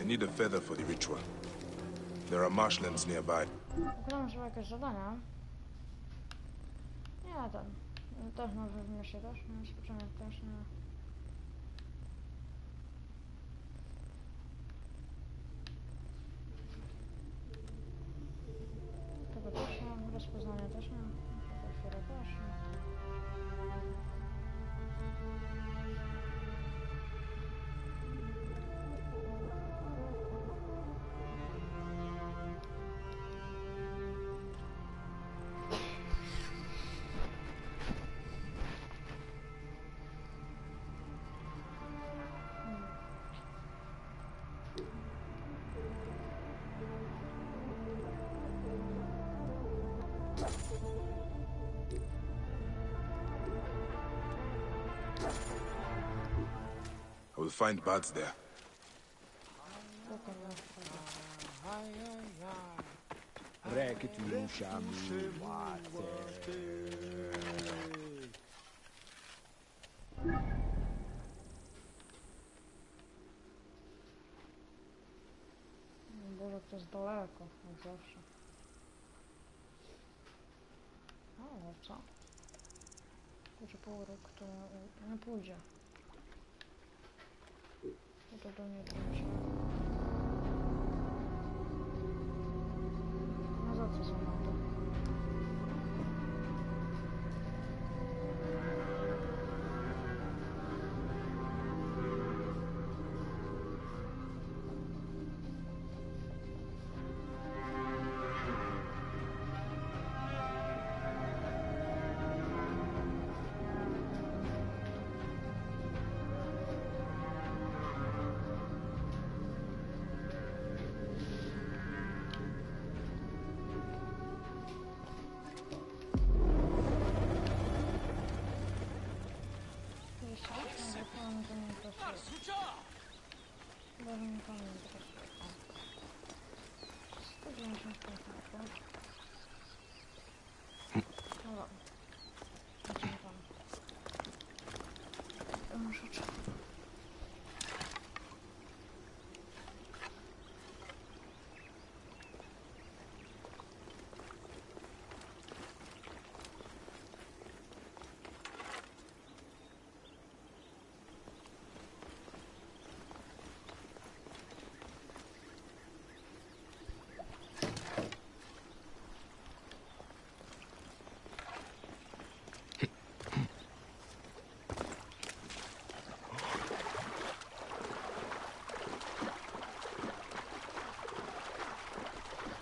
I need a feather for the ritual. There are marshlands nearby. Wykonam sobie jakieś zadania. Nie, ten. Też może w mieście też, nie? Spoczynek też, nie. Tego też nie, rozpoznania też nie. Tego też nie. I will find birds there. Boże, to jest daleko, jak zawsze. Ale co? Kurczę, powrót, to nie pójdzie. To do mnie pójdzie. No za co są na to?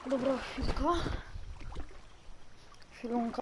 Dobra, chwilka. Chwilunka.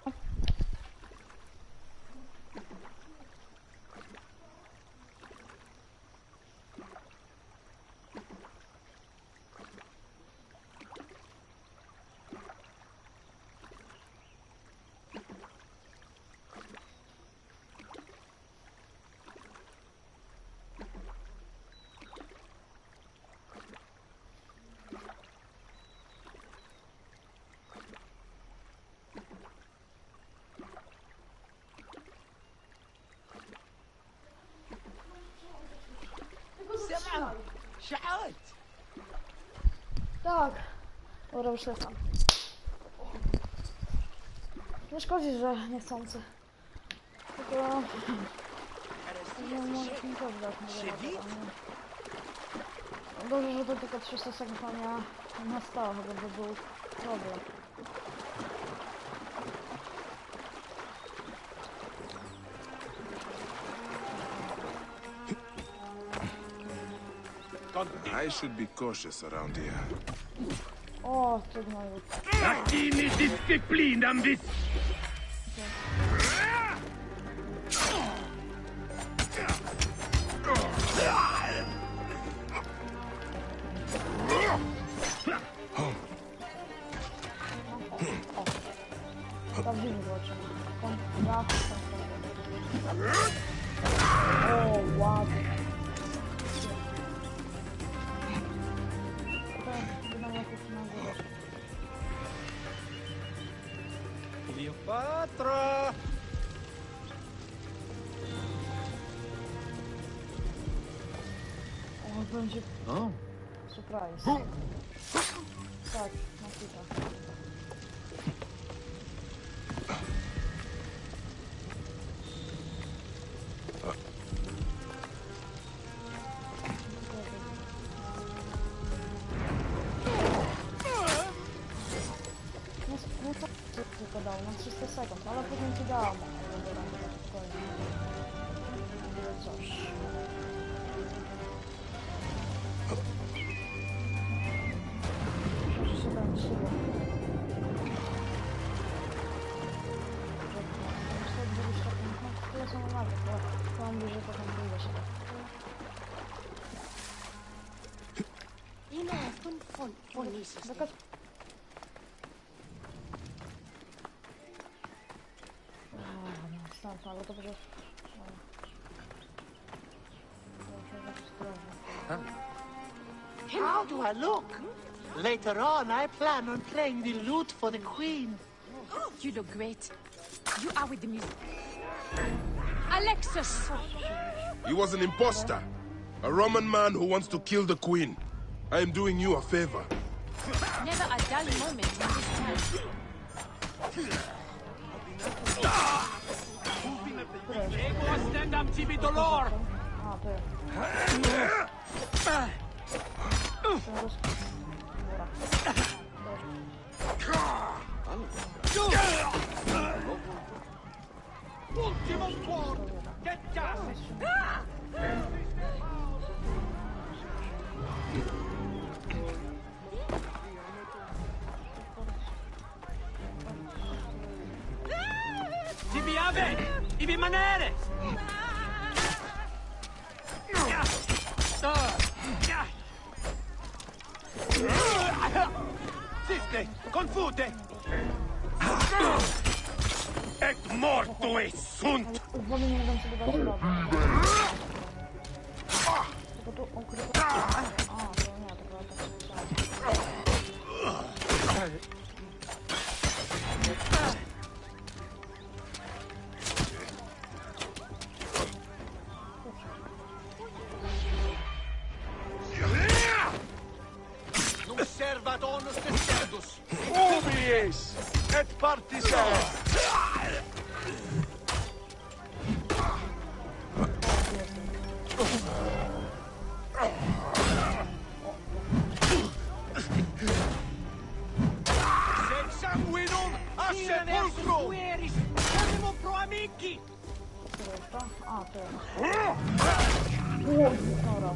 Tak. Dobra, już lecam. Nie szkodzi, że niechcący. Tylko... Nie możesz mi poddać. Dobrze, że to tylko 300 sekund na stałe, chyba by był problem. I should be cautious around here. O, ty gnoju. Taki mi dyscyplinam wys... Prawdziwy zobaczymy. O, ładnie. Kleopatra! O, będzie... O, Surprise. Tak, na kita. No to tylko dał, na 300 sekund, ale później ci dał. Cóż. Może się dam siłę. Myślę, że byś takim, no tyle co mam nawet, bo mam bliżej potem wyjdę się. Zakaz... Stąd, ale to będzie... How do I look? Later on, I plan on playing the lute for the queen. You look great. You are with the music. Alexis! He was an imposter. A Roman man who wants to kill the queen. I am doing you a favor. Never a dull moment in this town. Stand ci dolor! A, to jest. Ultimo squad! Get down! Ci vi ave! I vi manere! Siste! Confute! Et morto e sunt! Wolniej nie dam sobie dać rady. Tylko tu ukrywa... A, to nie, to chyba tak się Nunc servat onus testerdus! Ubiis et partisans. Sed sanguinum a sepulcro! Fueris! Animo pro amici! to. A, to jest. Ło, dobra.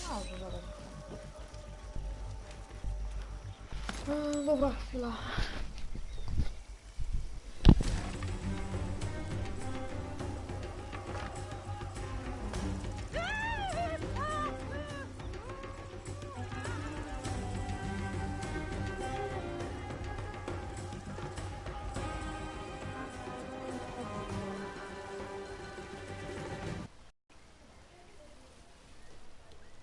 Dobrze, zaraz. Dobra, chwila.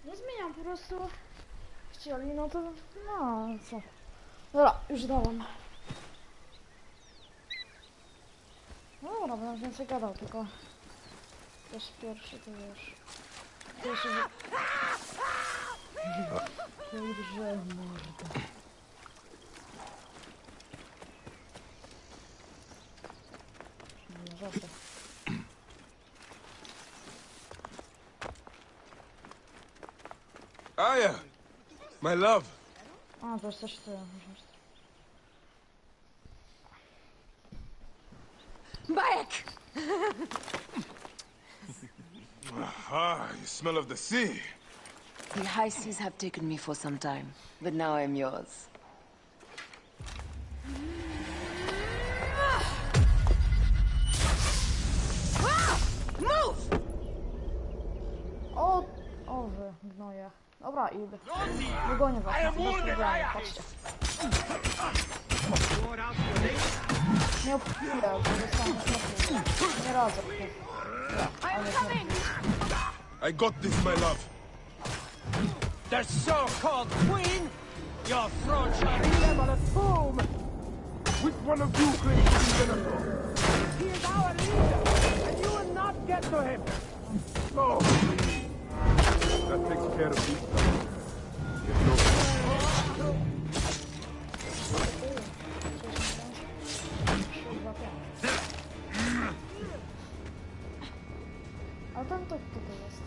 Nie zmieniam, po prostu chcieli, no to no co. Dobra, już dałam. No dobra, będę więcej gadał, tylko to jest pierwszy, to już. Pierwszy, że... Kurze, morda. No, zostaw. Aya, my love. A, to jest coś ty. Back! Ah, you smell of the sea. The high seas have taken me for some time, but now I'm yours. Move! O wy, gnoje. Dobra, idę. Wygonię was, bez problemu, patrzcie. Nie obchodzę, bo dostanę smoku. Nie radzę. I got this, my love. The so-called queen? Your throne shall be level at boom! Which one of you claims to be Venator? He is our leader, and you will not get to him! Oh, that takes care of these guys. There's no... A tam to tutaj jest.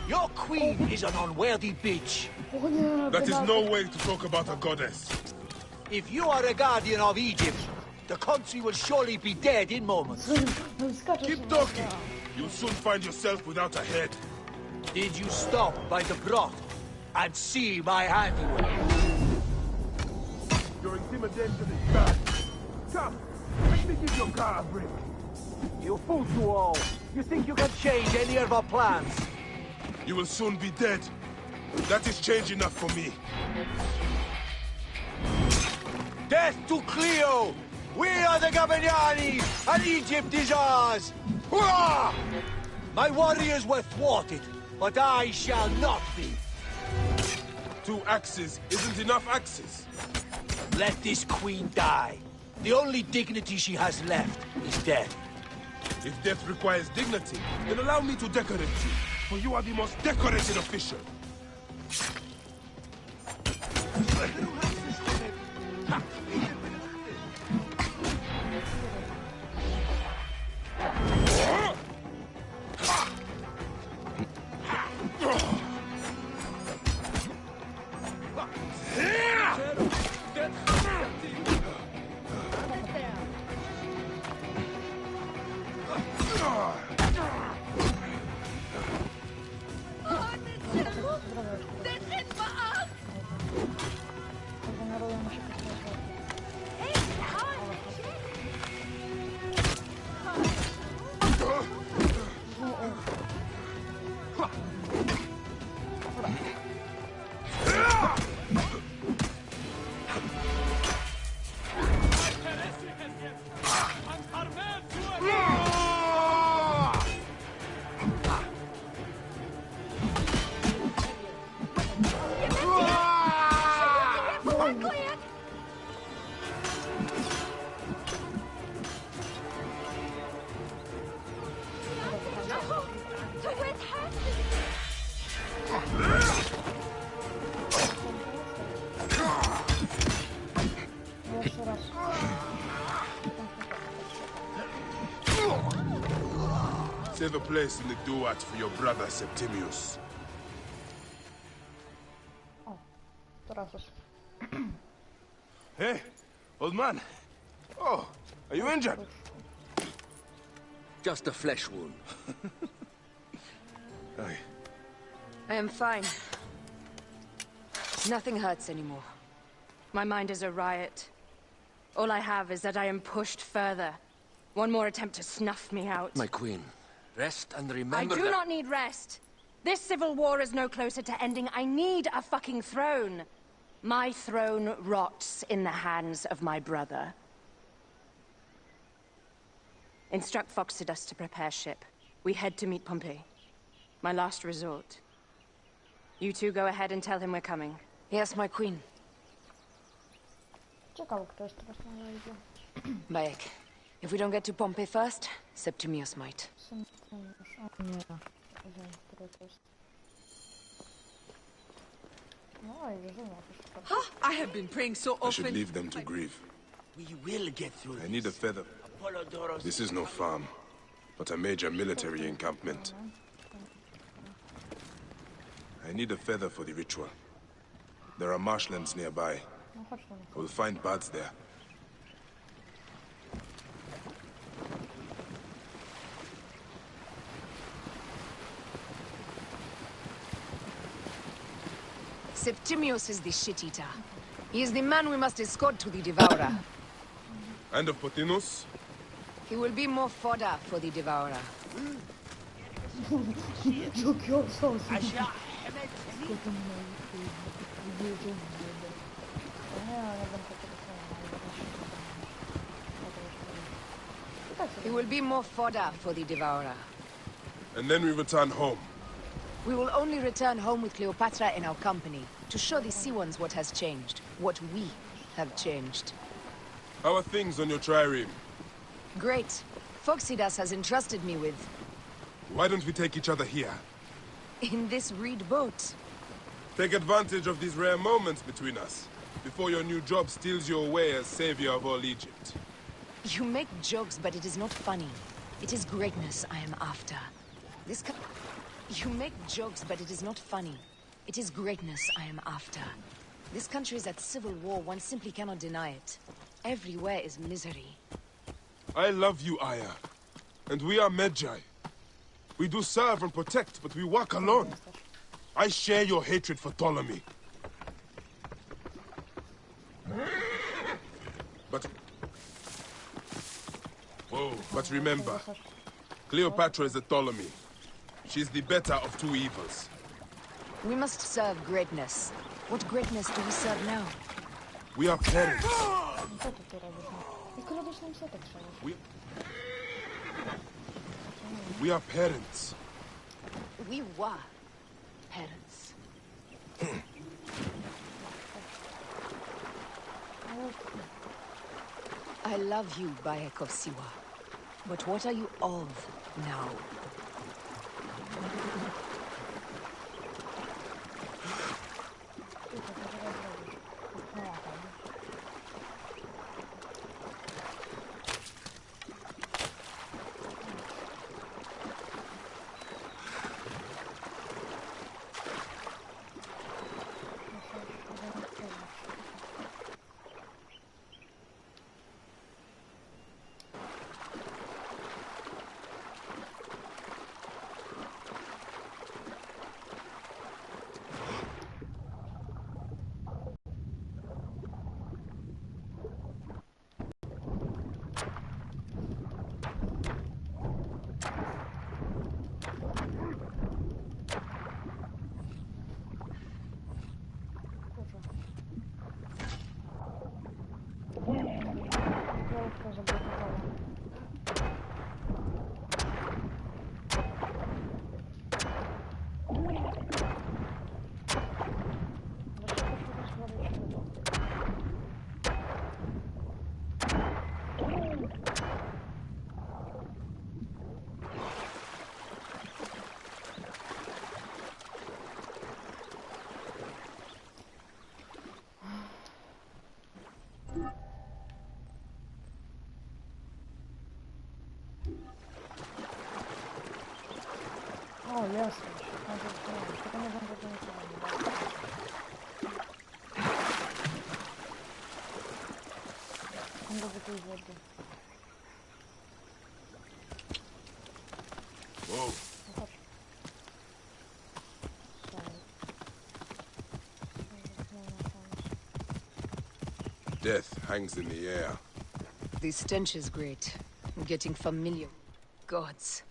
Your queen is an unworthy bitch. O nie, That is no way to talk about a goddess. If you are a guardian of Egypt, the country will surely be dead in moments. Keep talking. You'll soon find yourself without a head. Did you stop by the broth and see my handiwork? Your intimidation is bad. Come, let me give your car a break. You fools you all. You think you can change any of our plans? You will soon be dead. That is change enough for me. Death to Cleo! We are the Gabignani, and Egypt is ours! Hurrah! My warriors were thwarted, but I shall not be. 2 axes isn't enough axes. Let this queen die. The only dignity she has left is death. If death requires dignity, then allow me to decorate you, for you are the most decorated official. Save a place in the duat for your brother Septimius. O, teraz już. Hey, old man. Oh, are you injured? Just a flesh wound. Aye. I am fine. Nothing hurts anymore. My mind is a riot. All I have is that I am pushed further. One more attempt to snuff me out. My queen, rest and I remember do not need rest. This civil war is no closer to ending. I need a fucking throne. My throne rots in the hands of my brother. Instruct Foxidus to prepare ship. We head to meet Pompey. My last resort. You two go ahead and tell him we're coming. Yes, my queen. Ciekawe, kto jest teraz na live. Bayek, if we don't get to Pompey first, Septimius might. O nie. Wiem, który to jest. No i wierzymy, I have been praying so I should often. leave them to grieve. we will get through I need a feather. Apollodoros. This is no farm, but a major military encampment. I need a feather for the ritual. There are marshlands nearby. No chodź tam. We'll find birds there. Septimius is the shit-eater. He is the man we must escort to the Devourer. And of Pothinus? He will be more fodder for the Devourer. Jaki odsąd. He will be more fodder for the Devourer. And then we return home. We will only return home with Cleopatra in our company, to show the Sea Ones what has changed, what we have changed. How are things on your trireme? Great. Foxidas has entrusted me with... Why don't we take each other here? in this reed boat. Take advantage of these rare moments between us, before your new job steals you away as savior of all Egypt. You make jokes, but it is not funny. It is greatness I am after. You make jokes, but it is not funny. It is greatness I am after. This country is at civil war, one simply cannot deny it. Everywhere is misery. I love you, Aya. And we are Magi. We do serve and protect, but we walk alone. I share your hatred for Ptolemy. But... Whoa. But remember, Cleopatra is a Ptolemy. She's the better of two evils. We must serve greatness. What greatness do we serve now? We are parents. Co ty tu robisz? Jak robisz nam setek trzeba? We are parents. We were parents. I love you, Bayek of Siwa. But what are you of now? Kropka zablokowała. Dlaczego szukać wody? O, jest już. Tylko nie będę do niczego. Nie będę tej wody. Whoa. No chodź. Death hangs in the air. The stench is great. I'm getting familiar. Gods.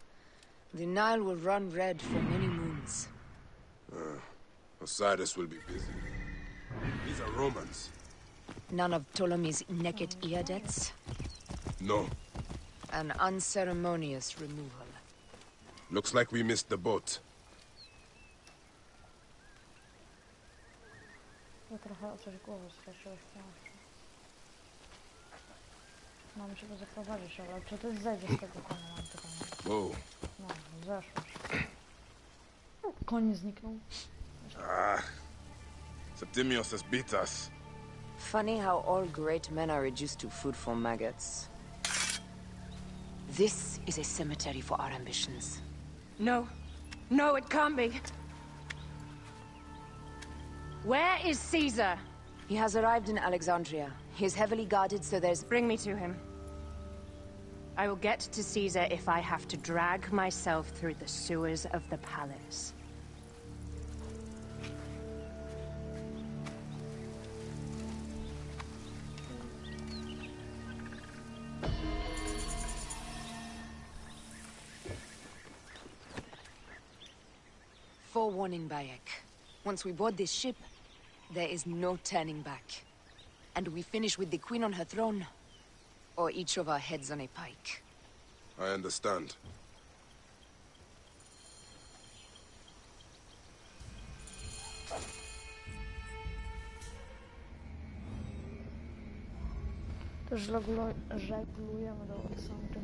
The Nile will run red for many moons. Osiris will be busy. These are Romans. None of Ptolemy's naked ear debts. No. An unceremonious removal. Looks like we missed the boat. Ja trochę o coś głowę straszyłeś. Mam się go zaprowadzić, ale czy ty zejdziesz z tego konia, mam pytanie. Whoa. No, zeszłeś. Koń zniknął. Septimius has beat us. Funny how all great men are reduced to food for maggots. This is a cemetery for our ambitions. No. No, it can't be. Where is Caesar? He has arrived in Alexandria. He is heavily guarded, so there's... Bring me to him. I will get to Caesar if I have to drag myself through the sewers of the palace. Forewarning, Bayek. Once we board this ship, there is no turning back. And we finish with the Queen on her throne, or each of our heads on a pike. I understand. To żeglujemy do Aleksandry.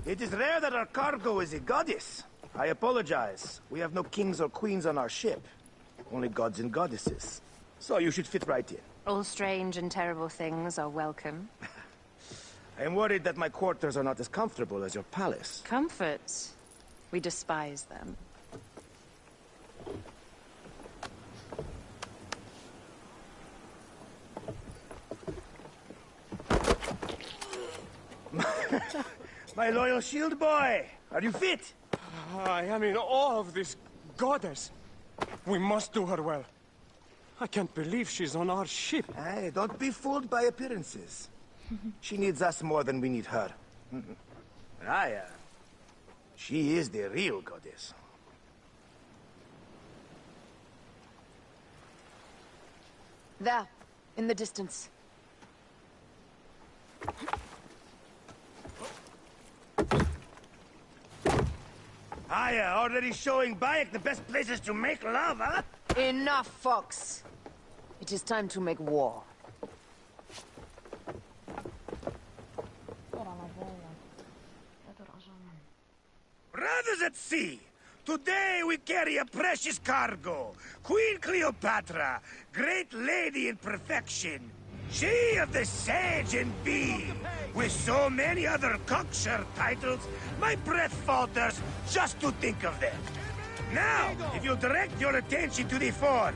It is rare that our cargo is a goddess. I apologize. We have no kings or queens on our ship. Only gods and goddesses. So you should fit right in. All strange and terrible things are welcome. I am worried that my quarters are not as comfortable as your palace. Comforts. We despise them. My loyal shield boy! Are you fit? I am in awe of this goddess. We must do her well. I can't believe she's on our ship. Hey, don't be fooled by appearances. She needs us more than we need her. Raya. She is the real goddess. There, in the distance. Aya, already showing Bayek the best places to make love, huh? Enough, Fox. It is time to make war. Brothers at sea, today we carry a precious cargo. Queen Cleopatra, great lady in perfection. She of the Sage and Bee. With so many other cocksure titles, my breath falters just to think of them. Now, if you'll direct your attention to the fore,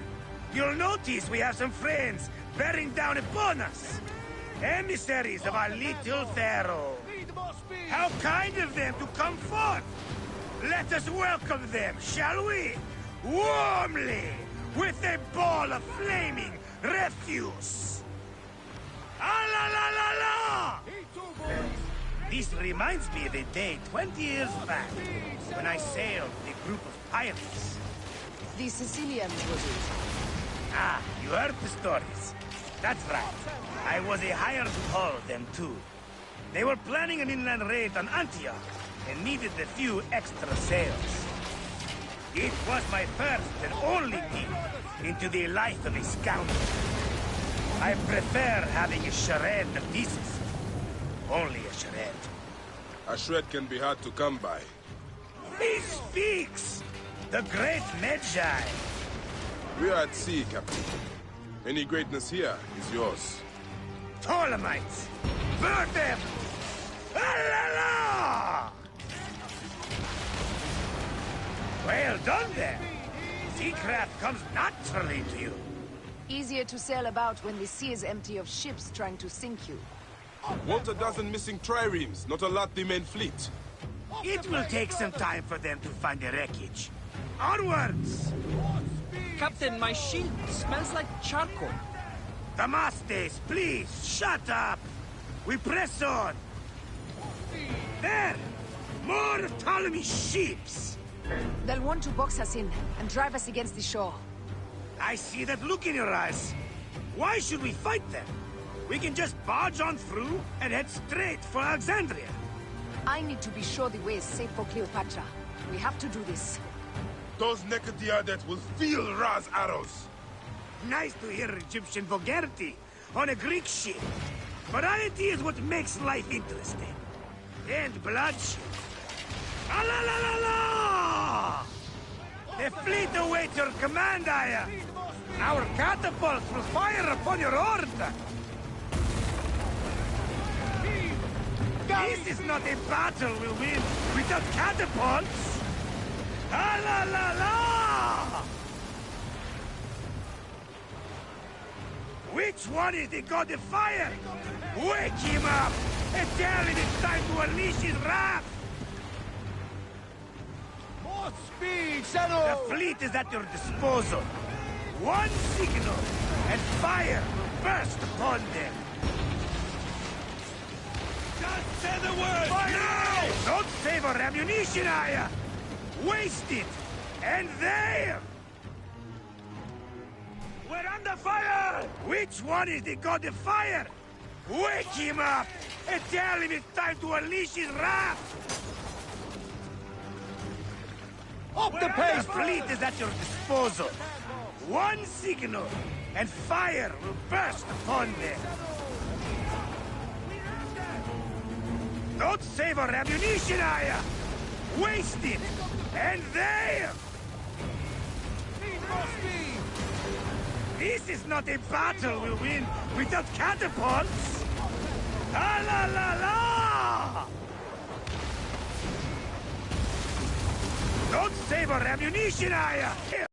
you'll notice we have some friends bearing down upon us. Emissaries of our little pharaoh. How kind of them to come forth! Let us welcome them, shall we? Warmly, with a ball of flaming refuse. Ah la la la la! This reminds me of a day 20 years back, when I sailed with a group of pirates. The Sicilians, was it? Ah, you heard the stories. That's right. I was a hired hull then too. They were planning an inland raid on Antioch and needed a few extra sails. It was my first and only peek into the life of a scoundrel. I prefer having a shred of decency. Only a shred. A shred can be hard to come by. He speaks! The great Magi! We are at sea, Captain. Any greatness here is yours. Ptolemites! Burn them! Ah la la! Well done there. Seacraft comes naturally to you. Easier to sail about when the sea is empty of ships trying to sink you. Want a dozen missing triremes, not a lot the main fleet. It will take some time for them to find the wreckage. Onwards! Captain, my shield smells like charcoal. Damastes, please, shut up! We press on! There! More of Ptolemy's ships! They'll want to box us in and drive us against the shore. I see that look in your eyes. Why should we fight them? We can just barge on through and head straight for Alexandria. I need to be sure the way is safe for Cleopatra. We have to do this. Those naked Diadetes will feel Ra's arrows. Nice to hear Egyptian vulgarity on a Greek ship. Variety is what makes life interesting. And bloodshed. Ah la la la la! The fleet awaits your command, Aya. Our catapults will fire upon your order. This is not a battle we'll win without catapults. Ah la la la! Which one is the god of fire? Wake him up and tell him it's time to unleash his wrath! More speed, Shadow! The fleet is at your disposal. One signal, and fire will burst upon them. Just say the word! Fire! Now! Don't save our ammunition, Aya! Waste it! And there! We're under fire! Which one is the god of fire? Wake him up and tell him it's time to unleash his wrath! Up the pace! The fleet is at your disposal. One signal, and fire will burst upon them. Don't save our ammunition, Aya! Waste it! And there! This is not a battle we'll win without catapults! Ah la la la! Don't save our ammunition, Aya! Here!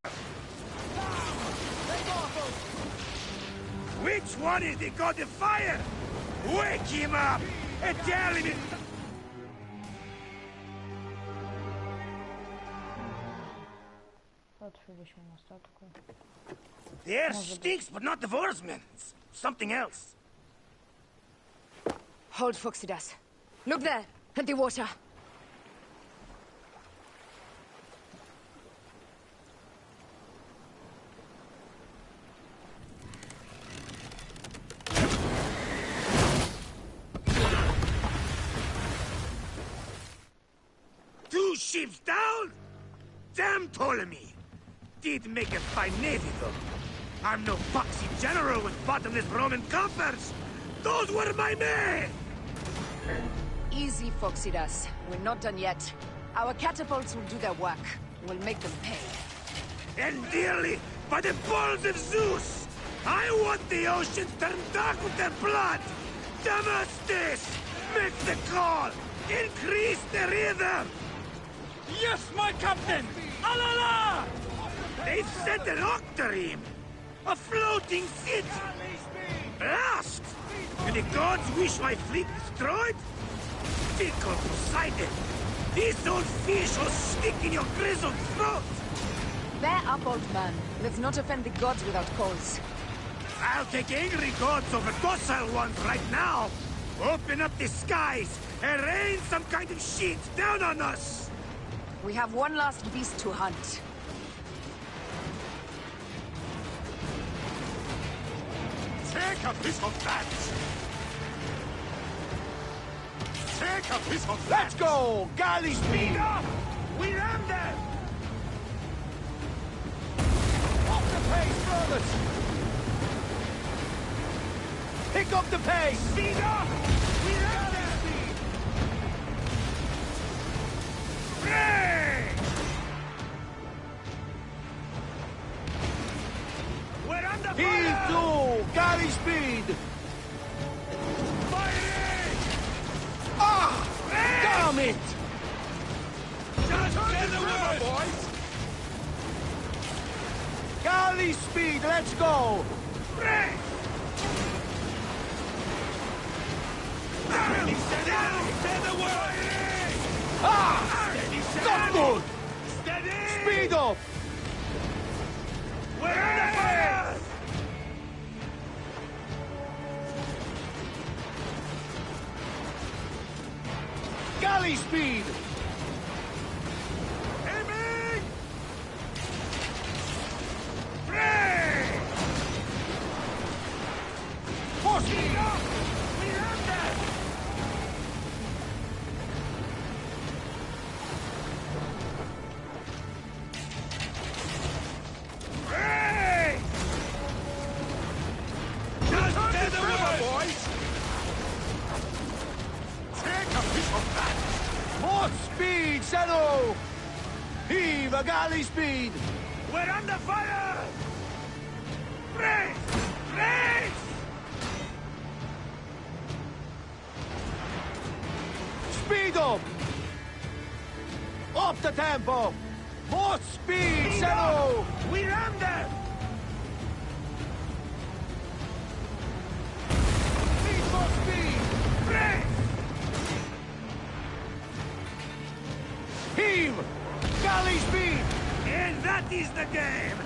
Which one is the god of fire? Wake him up and tell him it... Patrzyliśmy na statku. The air stinks, but not the Vorsmen. It's something else. Hold, Foxidas. Look there, at the water. Two ships down? Damn Ptolemy! Did make a fine navy, though. I'm no foxy general with bottomless Roman coffers! Those were my men! Easy, Foxidas. We're not done yet. Our catapults will do their work. We'll make them pay. And dearly, by the balls of Zeus! I want the oceans turned dark with their blood! Damascus! Make the call! Increase the rhythm! Yes, my captain! Alala! They've set an octarine! A floating city! Blast! Do the gods wish my fleet destroyed? Fickle Poseidon! These old fish will stick in your grizzled throat! Bear up, old man. Let's not offend the gods without cause. I'll take angry gods over docile ones right now! Open up the skies and rain some kind of shit down on us! We have one last beast to hunt. Take a piece of that! Take a piece of that! Let's go! Galley speed! Up! We ram them! Up the pace, brothers! Pick up the pace! Speed up! We ram them! Hooray! We're under Heave fire! to! Galley speed! Firing! Ah! Damn it! Just say the word, boys! Galley speed, let's go! Hooray! Say the word! Ah! Not good! Steady! Speed up! We're under fire! Galley speed! Aiming! Hooray! Force speed! We ram them! Hooray! Just say the word, boys! Take a piece of that! More speed, Shadow! Heave a galley speed! We're under fire! Race! Race! Speed up! Up the tempo! More speed, Shadow! We ram them! galley's been! And that is the game!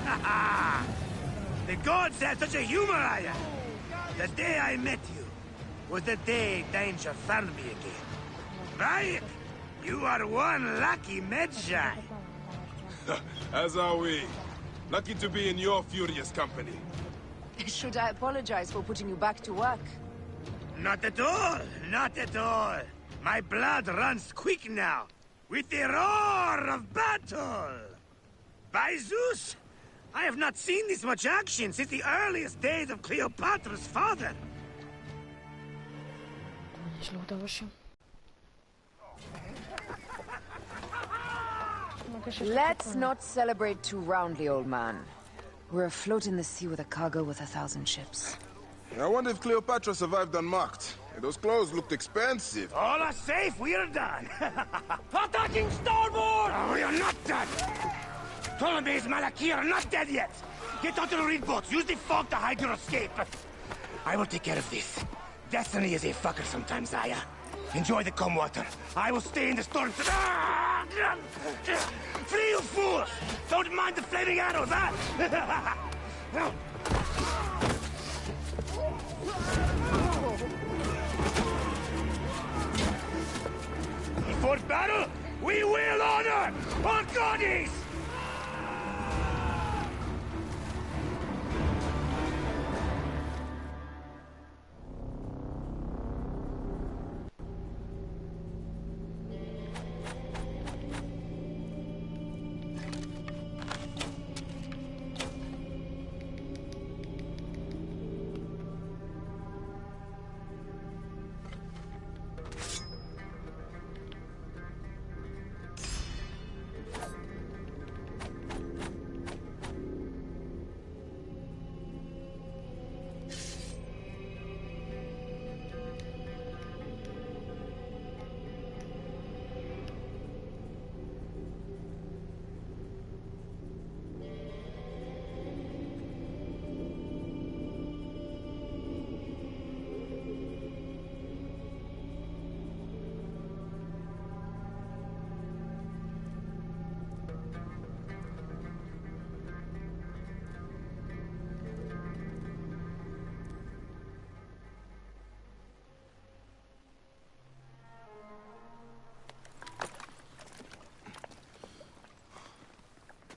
The gods have such a humor, Aya. The day I met you was the day danger found me again. Right? You are one lucky Medjay. As are we. Lucky to be in your furious company. Should I apologize for putting you back to work? Not at all. Not at all. My blood runs quick now, with the roar of battle. By Zeus, I have not seen this much action since the earliest days of Cleopatra's father. Nieźle udało się. Let's not celebrate too roundly, old man. We're afloat in the sea with a cargo with 1,000 ships. I wonder if Cleopatra survived unmarked. Those clothes looked expensive. All are safe, we are done. Attacking starboard! Oh, we are not done. Ptolemy's Malaki are not dead yet. Get onto the reed boats. Use the fog to hide your escape. I will take care of this. Destiny is a fucker sometimes, Aya. Enjoy the calm water. I will stay in the storm. Free, you fools! Don't mind the flaming arrows, huh? Before battle, we will honor our goddess!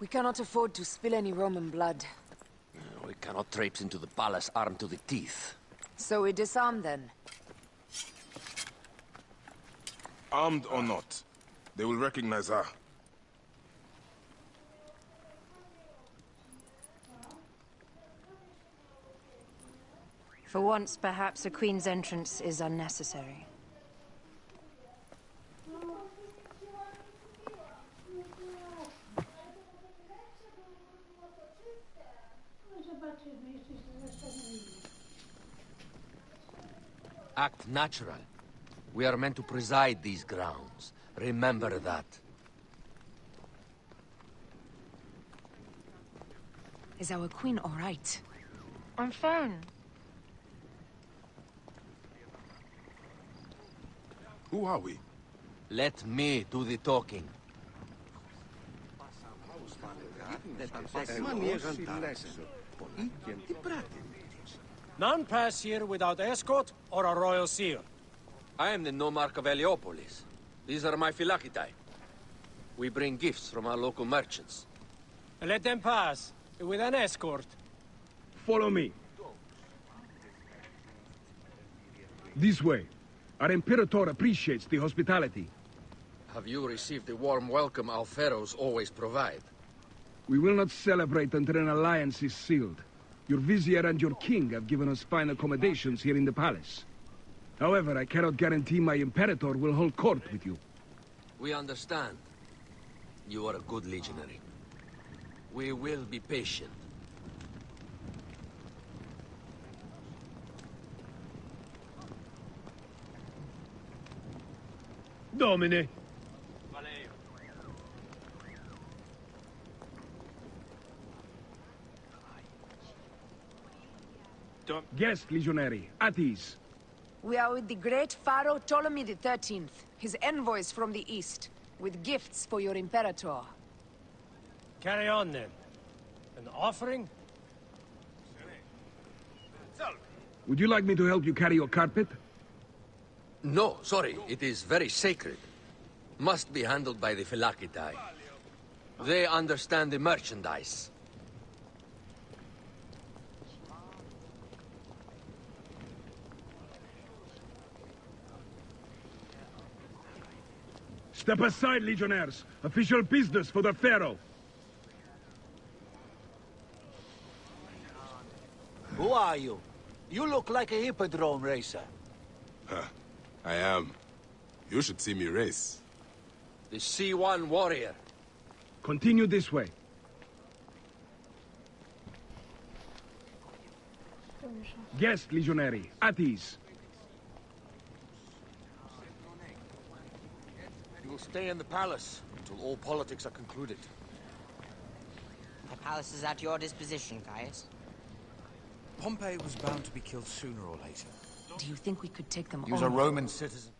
We cannot afford to spill any Roman blood. We cannot traipse into the palace armed to the teeth. So we disarm then. Armed or not, they will recognize her. For once, perhaps a queen's entrance is unnecessary. Act natural. We are meant to preside these grounds. Remember that. Is our queen all right? I'm fine. Who are we? Let me do the talking. None pass here without escort or a royal seal. I am the nomarch of Heliopolis. These are my phylacitae. We bring gifts from our local merchants. Let them pass, with an escort. Follow me. This way. Our Imperator appreciates the hospitality. Have you received the warm welcome our pharaohs always provide? We will not celebrate until an alliance is sealed. Your vizier and your king have given us fine accommodations here in the palace. However, I cannot guarantee my Imperator will hold court with you. We understand. You are a good legionary. We will be patient. Domine. Guest, legionary, at ease. We are with the great Pharaoh Ptolemy XIII, his envoys from the east, with gifts for your Imperator. Carry on, then. An offering? Would you like me to help you carry your carpet? No, sorry. It is very sacred. Must be handled by the Philakitai. They understand the merchandise. Step aside, legionnaires. Official business for the Pharaoh. Who are you? You look like a hippodrome racer. Huh. I am. You should see me race. The C1 warrior. Continue this way. Guest, legionary. At ease. You will stay in the palace until all politics are concluded. The palace is at your disposition, Caius. Pompey was bound to be killed sooner or later. Do you think we could take them He was a Roman citizen.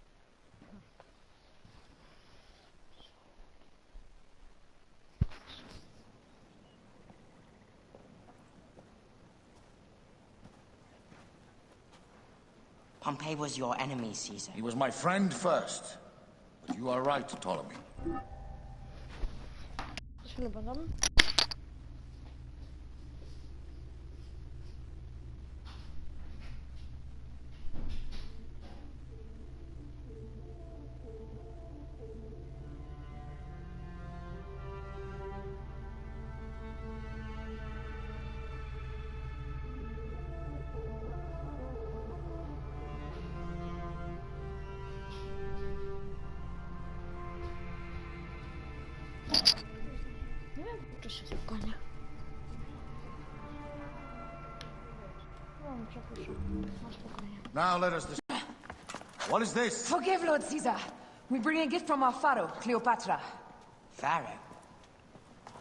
Pompey was your enemy, Caesar. He was my friend first. But you are right, Ptolemy. Chwilę będą. Nie, się spokojnie. No, przepraszam. No, spokojnie. Now let us What is this? Forgive, Lord Caesar. We bring a gift from our pharaoh, Cleopatra. Pharaoh?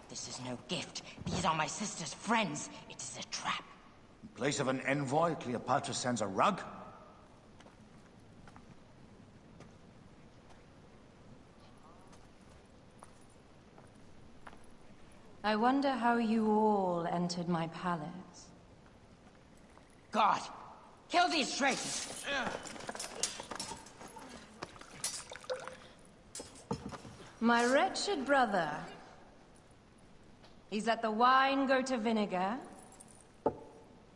This is no gift. These are my sister's friends. It is a trap. In place of an envoy, Cleopatra sends a rug? I wonder how you all entered my palace. God, kill these traitors! My wretched brother. He's let the wine go to vinegar,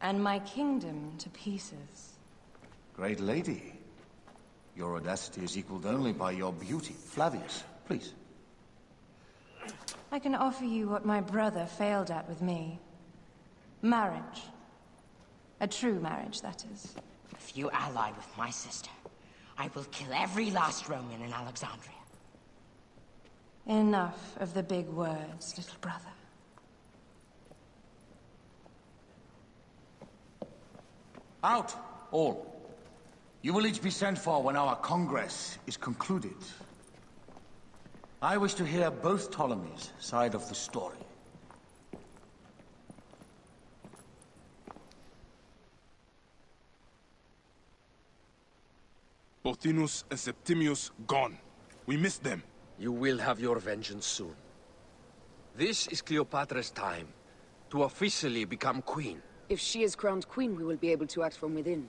and my kingdom to pieces. Great lady. Your audacity is equaled only by your beauty. Flavius, please. I can offer you what my brother failed at with me. Marriage. A true marriage, that is. If you ally with my sister, I will kill every last Roman in Alexandria. Enough of the big words, little brother. Out, all. You will each be sent for when our Congress is concluded. I wish to hear both Ptolemies' side of the story. Pothinus and Septimius gone. We missed them. You will have your vengeance soon. This is Cleopatra's time to officially become queen. If she is crowned queen, we will be able to act from within.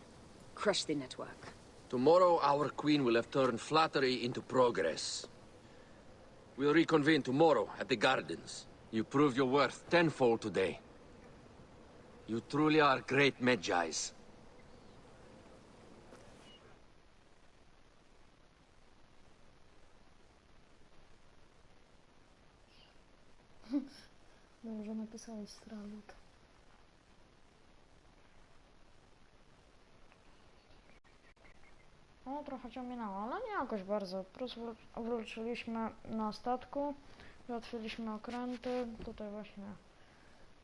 Crush the network. Tomorrow, our queen will have turned flattery into progress. We'll reconvene tomorrow at the gardens. You proved your worth tenfold today. You truly are great Magi's. Dobrze napisałeś, Stralut. No, trochę cię minęło, ale nie jakoś bardzo. Po prostu wróciliśmy na statku, załatwiliśmy okręty. Tutaj właśnie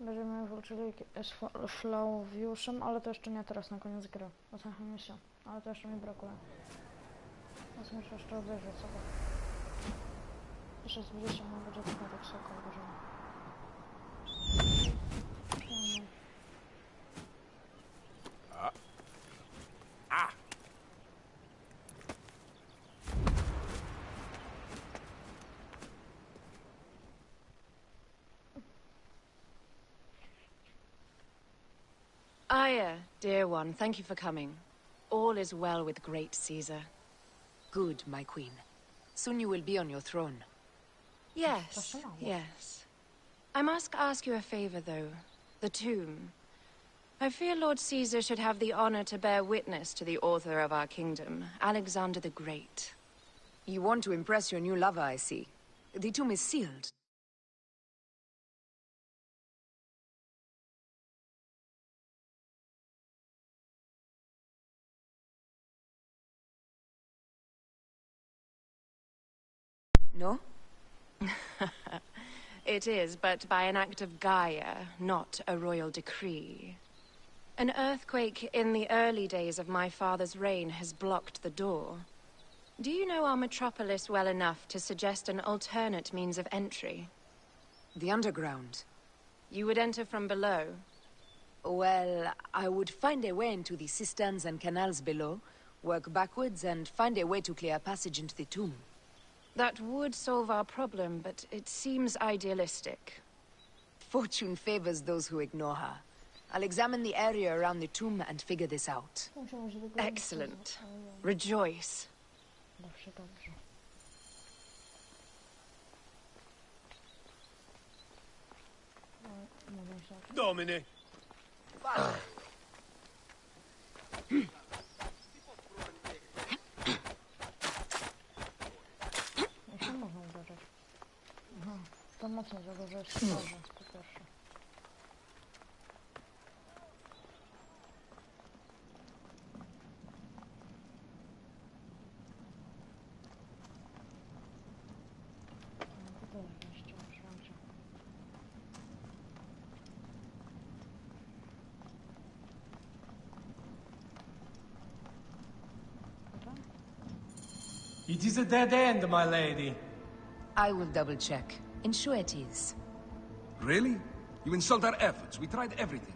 będziemy wrócili z Flaviuszem, ale to jeszcze nie teraz, na koniec gry. Ostatnia misja, ale to jeszcze mi brakuje. Więc muszę jeszcze obejrzeć sobie. Jeszcze z 20 minut będzie tylko tak soko obejrzeć. Aya, dear one, thank you for coming. All is well with great Caesar. Good, my queen. Soon you will be on your throne. Yes, yes. I must ask you a favor, though. The tomb. I fear Lord Caesar should have the honor to bear witness to the author of our kingdom, Alexander the Great. You want to impress your new lover, I see. The tomb is sealed. No? It is, but by an act of Gaia, not a royal decree. An earthquake in the early days of my father's reign has blocked the door. Do you know our metropolis well enough to suggest an alternate means of entry? The underground. You would enter from below? Well, I would find a way into the cisterns and canals below, work backwards, and find a way to clear a passage into the tomb. That would solve our problem, but it seems idealistic. Fortune favors those who ignore her. I'll examine the area around the tomb and figure this out. Excellent. Rejoice. Dobrze, dobrze. Domine. Jak się można uderzyć? Aha, to mocno za dużo jest twarzy, po pierwsze. To jest wejście, przejęcie. It is a dead end, my lady. I will double check. Ensure it is. Really? You insult our efforts. We tried everything.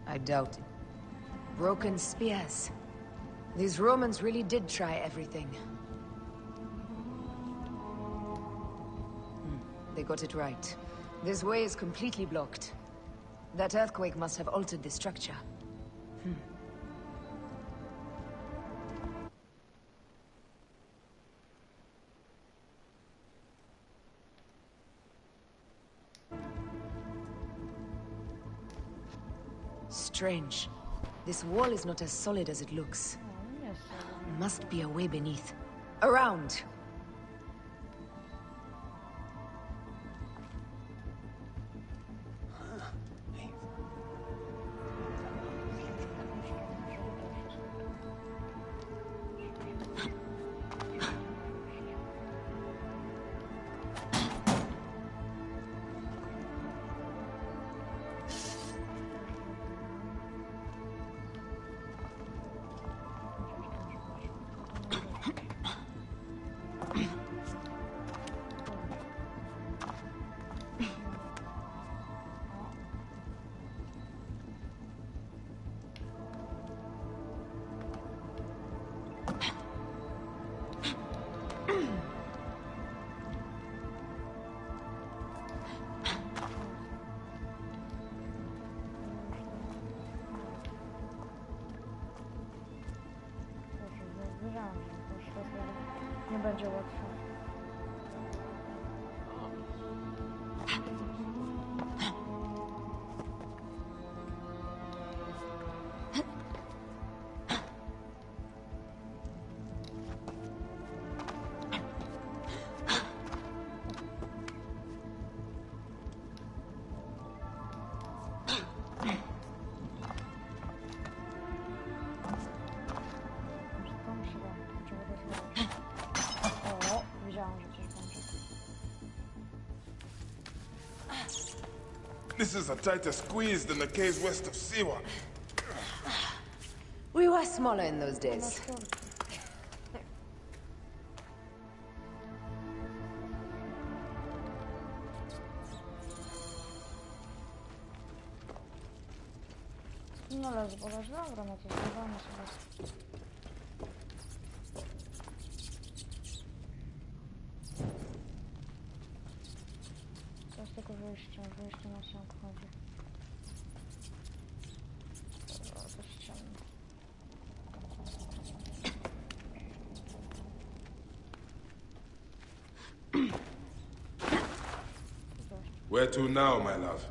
I doubt it. Broken spears. These Romans really did try everything. They got it right. This way is completely blocked. That earthquake must have altered the structure. Strange. This wall is not as solid as it looks. Must be a way beneath. Around! Wiedziałam, że to światło nie będzie łatwe. This is a tighter squeeze than the caves west of Siwa. We were smaller in those days. No ale zbadać, dobra, no to zbadamy sobie. To jest tylko wyjście na sam chodzi. Where to now, my love?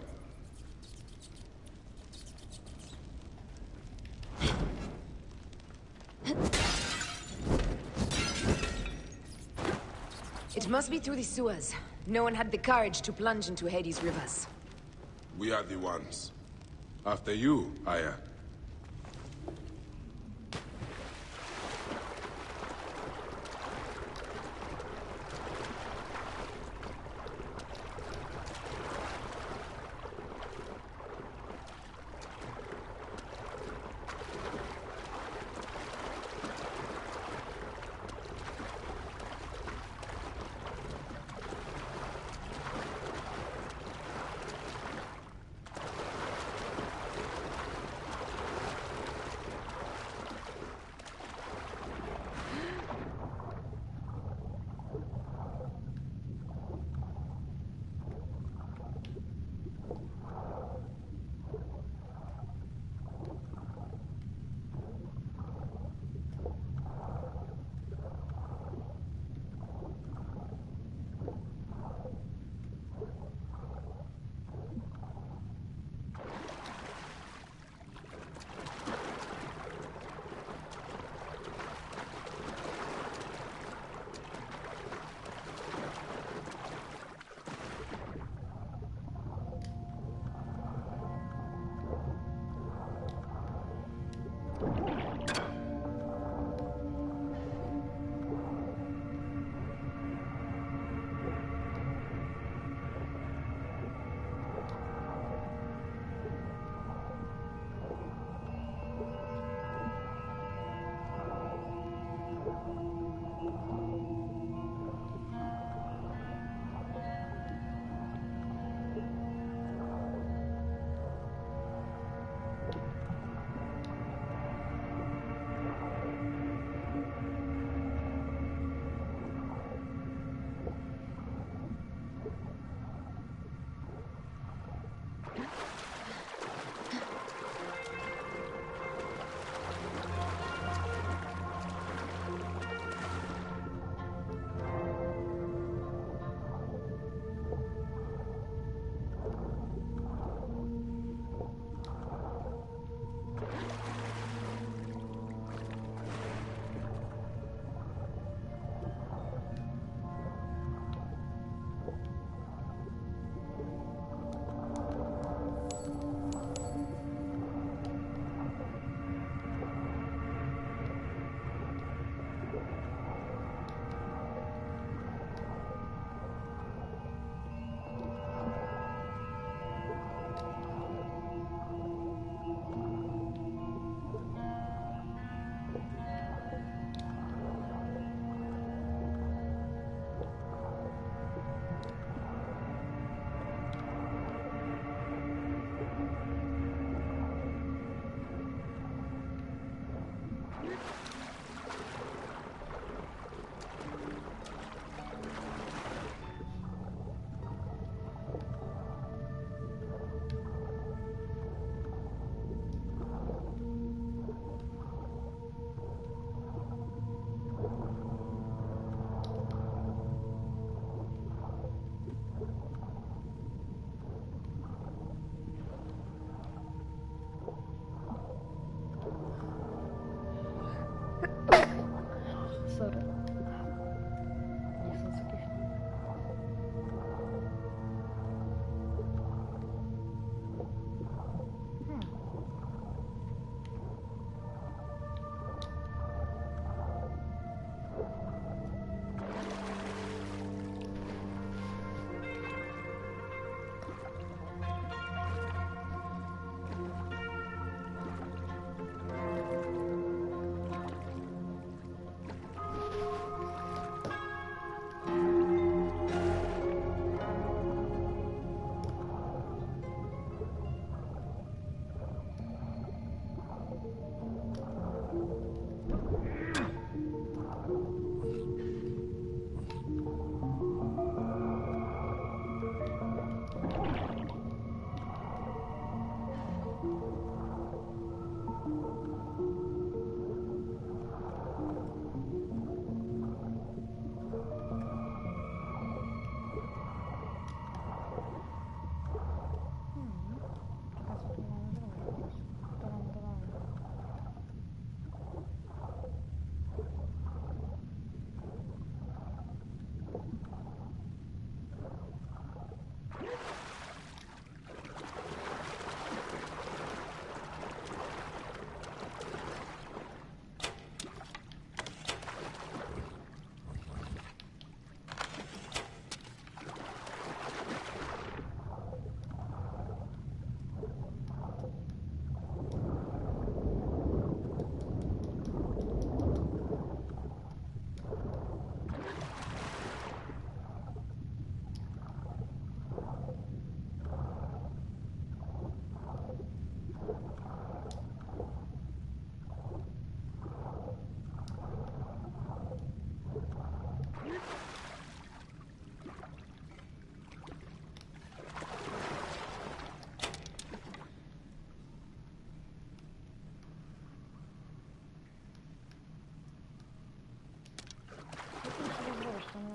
It must be through the sewers. No one had the courage to plunge into Hades' rivers. We are the ones. After you, Aya.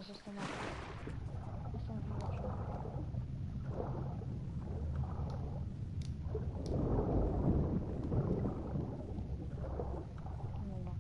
na systemie. Jestem wyłączony. Dobra.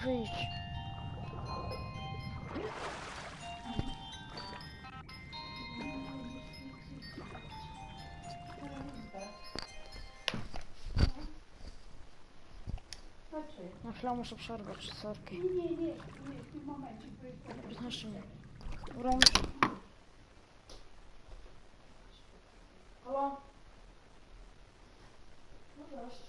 Wyjdź. Na chwilę muszę przerwać, sorki. Nie, w tym momencie. 15 minut. Wrącz. Halo? No cześć.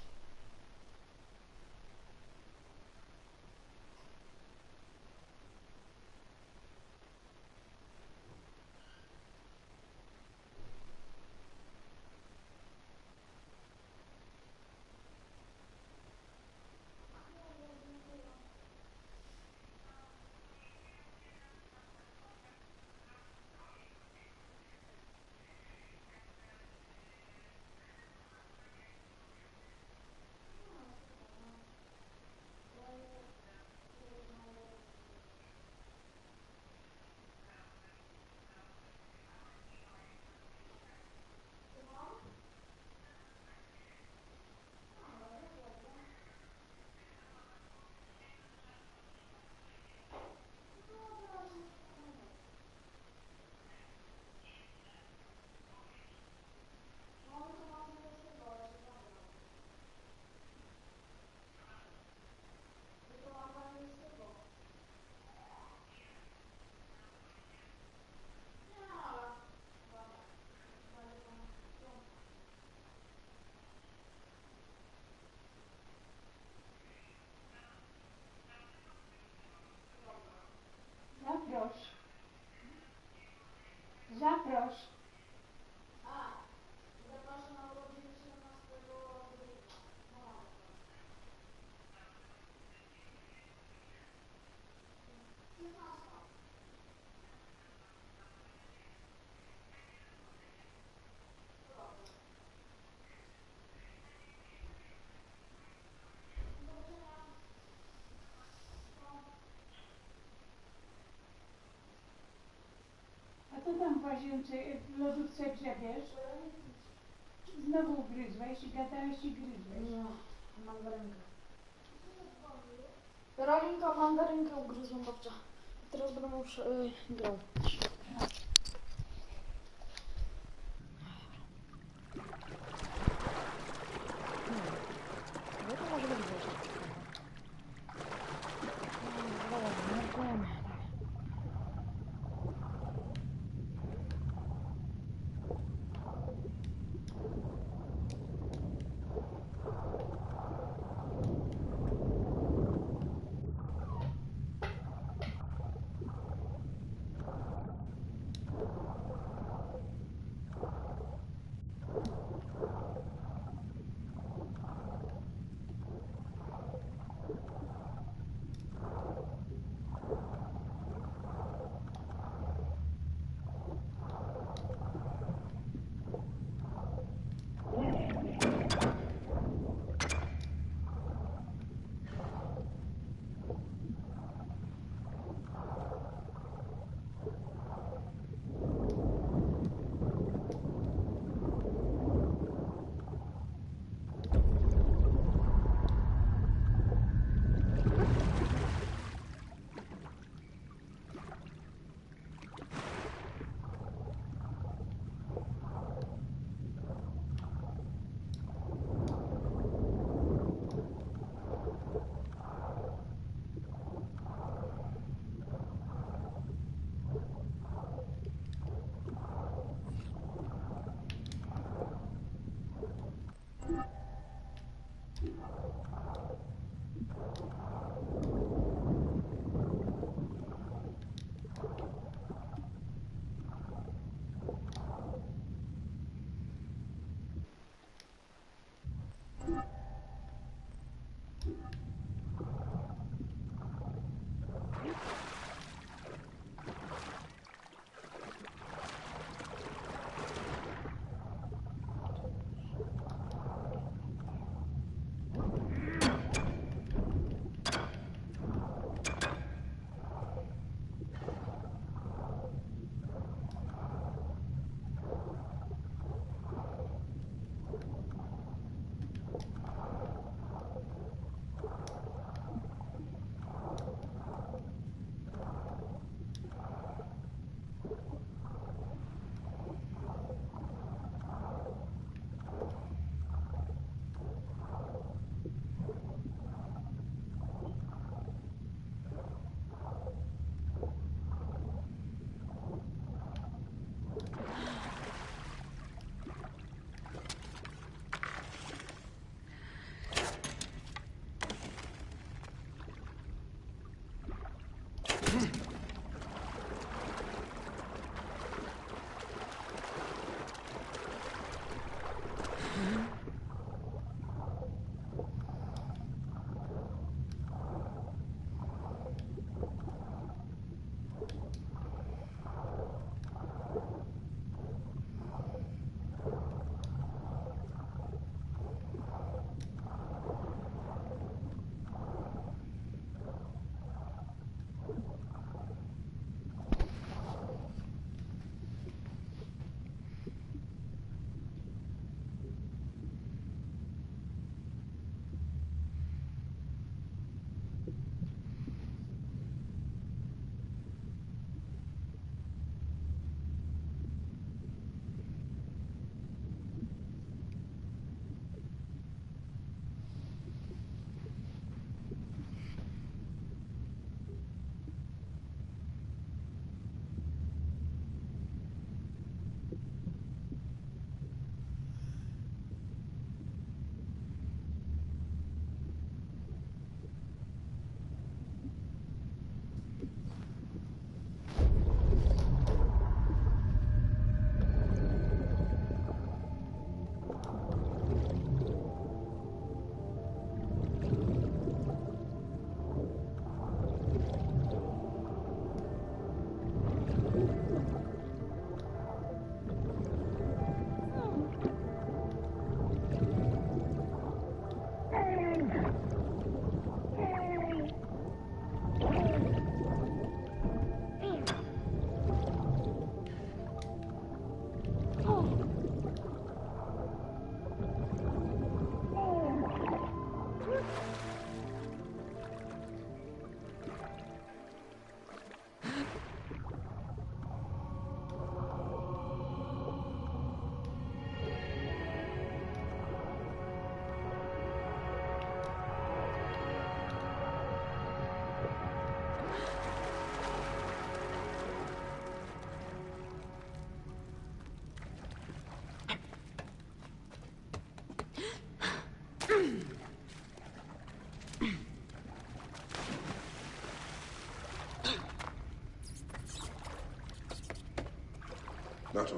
Zaproś. Zapraszam na urodziny 17 grudnia. A co tam w łazience, w lodówce grzebiesz? Znowu ugryzłeś i gadałeś i gryzłeś. Nie, mandarynkę. Karolinka, mandarynkę ugryzłam babcia. Teraz będę już grał.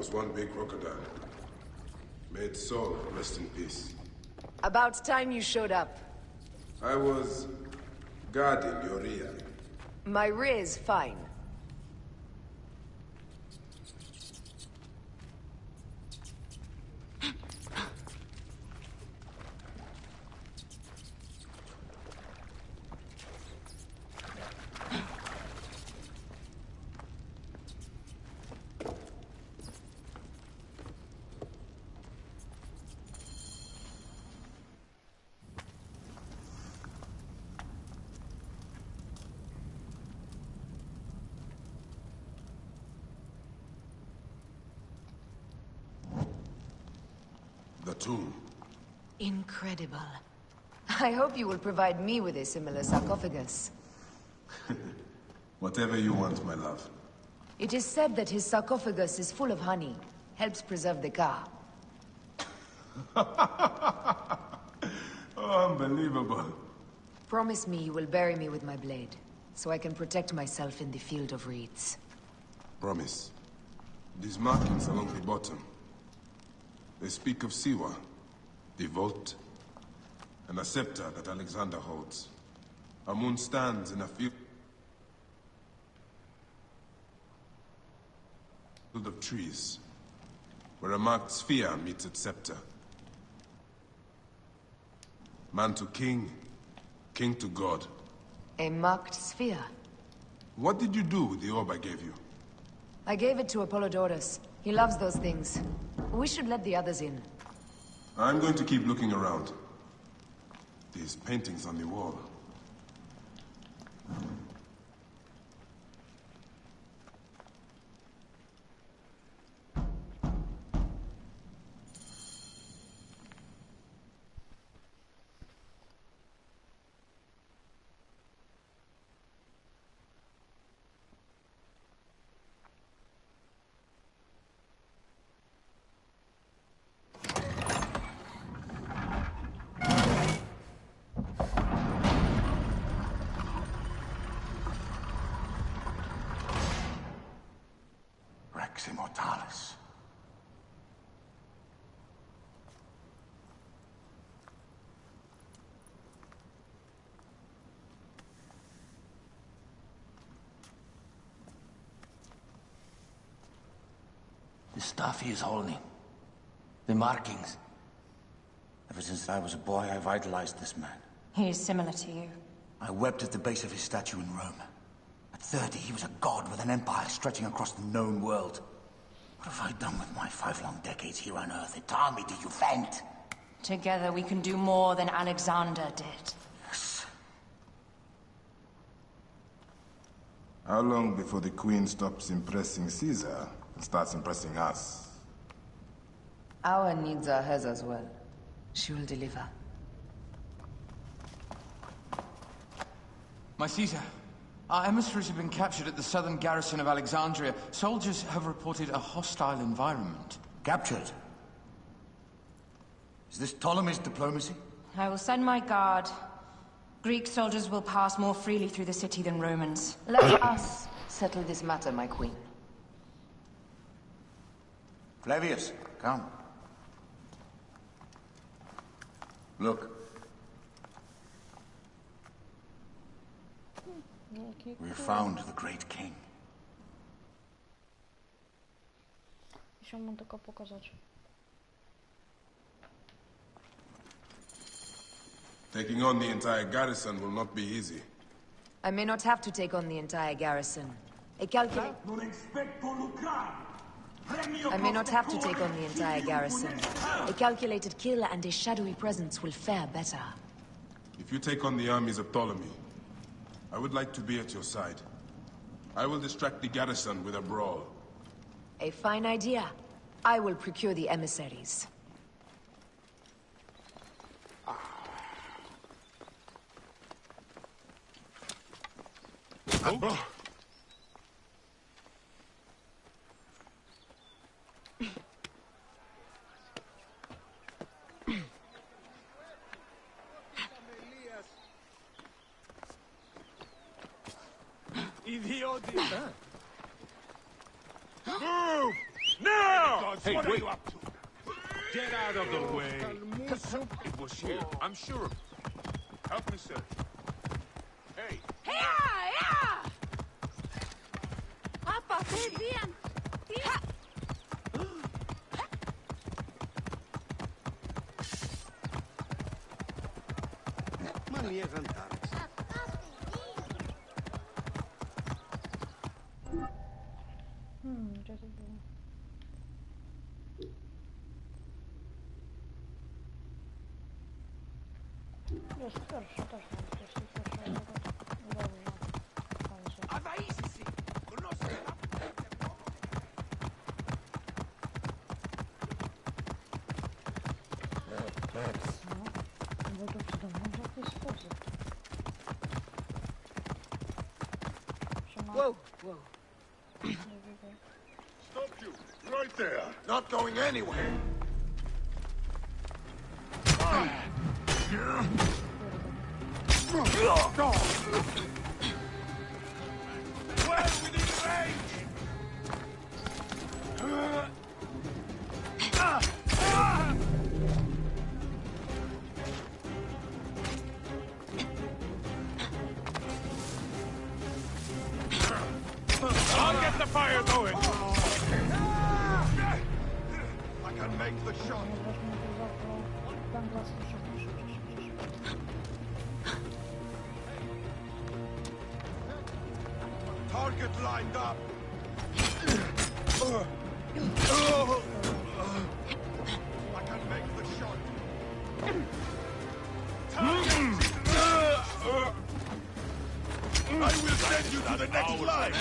was one big crocodile. May its soul rest in peace. About time you showed up. I was guarding your rear. My rear's fine. The tomb. Incredible. I hope you will provide me with a similar sarcophagus. Whatever you want, my love. It is said that his sarcophagus is full of honey. Helps preserve the car. Oh, unbelievable. Promise me you will bury me with my blade, so I can protect myself in the field of reeds. Promise. These markings along the bottom. They speak of Siwa, the vault, and a scepter that Alexander holds. A moon stands in a field of trees, where a marked sphere meets its scepter. Man to king, king to god. A marked sphere? What did you do with the orb I gave you? I gave it to Apollodorus. He loves those things. We should let the others in. I'm going to keep looking around. These paintings on the wall. Immortalis. The stuff he is holding. The markings. Ever since I was a boy, I've idolized this man. He is similar to you. I wept at the base of his statue in Rome. At 30, he was a god with an empire stretching across the known world. What have I done with my 5 long decades here on Earth? An army do you vent? Together we can do more than Alexander did. Yes. How long before the Queen stops impressing Caesar and starts impressing us? Our needs are hers as well. She will deliver. My Caesar, our emissaries have been captured at the southern garrison of Alexandria. Soldiers have reported a hostile environment. Captured? Is this Ptolemy's diplomacy? I will send my guard. Greek soldiers will pass more freely through the city than Romans. Let us settle this matter, my queen. Flavius, come. Look. We found the great king. Musiał mu tylko pokazać. Taking on the entire garrison will not be easy. I may not have to take on the entire garrison. I may not have to take on the entire garrison. A calculated kill and a shadowy presence will fare better. If you take on the armies of Ptolemy, I would like to be at your side. I will distract the garrison with a brawl. A fine idea. I will procure the emissaries. Oh. Idioti! Move! Now! Hey, what are you up to? Get out of the way. It was here, I'm sure. Help me, sir. Hey. Papa, stay bien. Gdzie to było? Jest pierwszy, też mam pierwszy, dobrze. Bo to przydawno w jakiś sposób. Whoa, whoa. Stop you, right there. Not going anywhere. Well, within range. I'll get the fire going. I can make the shot. Target lined up. I can make the shot. I will send you to the next line.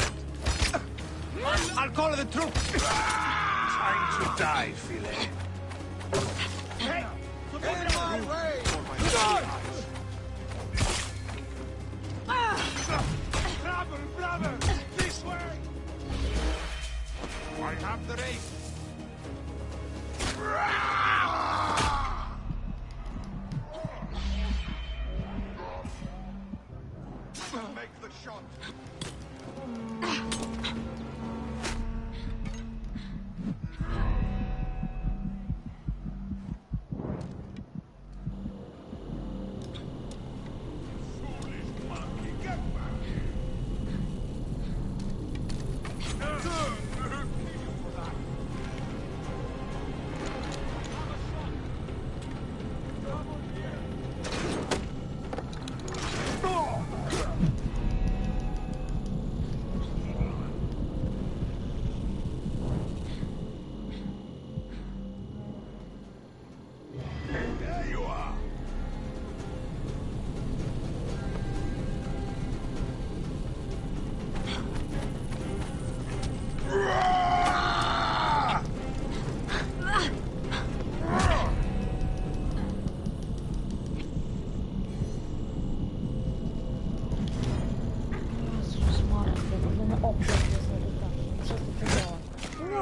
I'll call the troops. Time to die, Philly. Hey, get my way. Brother, this way. I have the race. Make the shot.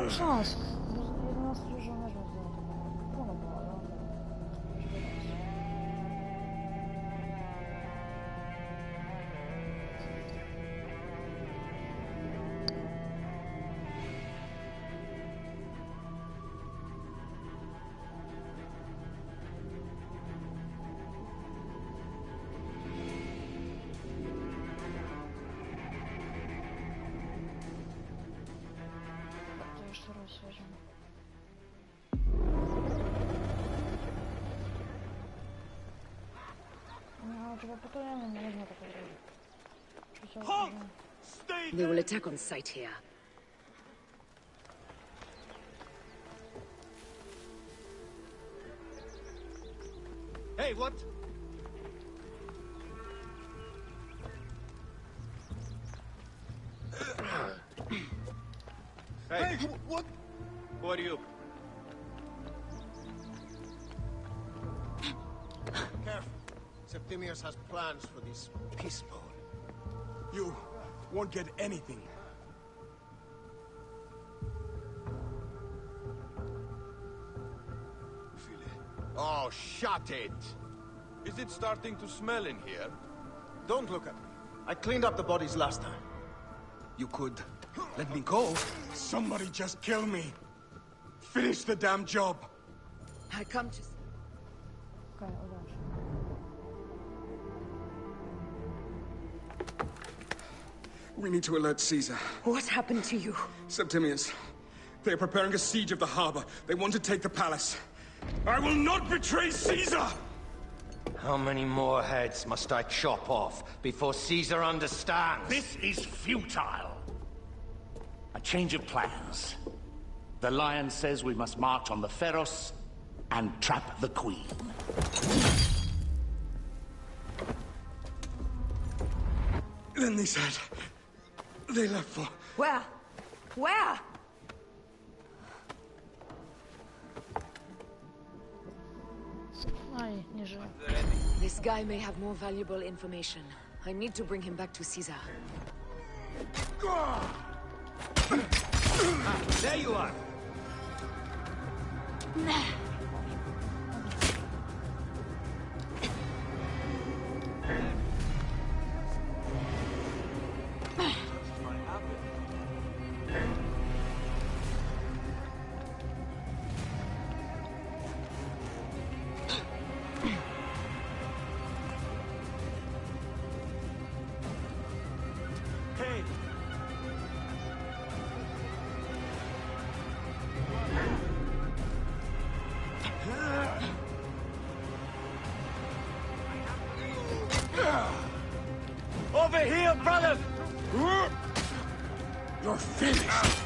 Szans. 11 żołnierzy podobało. To jeszcze raz weźmiemy. No, trzeba potajemnie, nie można tak robić. They will attack on sight here. Hey, what? Hey, what? Who are you? Careful. Septimius has plans for this piss bowl. You won't get anything. Oh, shut it! Is it starting to smell in here? Don't look at me. I cleaned up the bodies last time. You could let me go. Somebody just kill me. Finish the damn job! I come to... Okej, udało się. We need to alert Caesar. What happened to you? Septimius. They are preparing a siege of the harbor. They want to take the palace. I will not betray Caesar! How many more heads must I chop off before Caesar understands? This is futile. A change of plans. The lion says we must march on the Pharos and trap the queen. Then they said... they left for... Where? Where? Aj, nie żyje. This guy may have more valuable information. I need to bring him back to Caesar. There you are! Over here, brother! You're finished!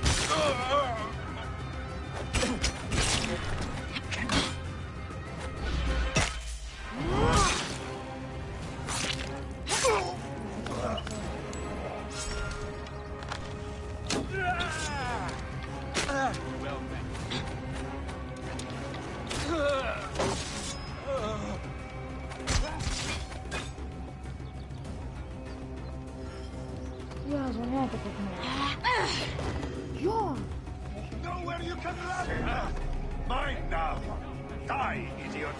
Jezu, nie, to tak nie. Jo! Know where you can run! Mine now! Die, idiot!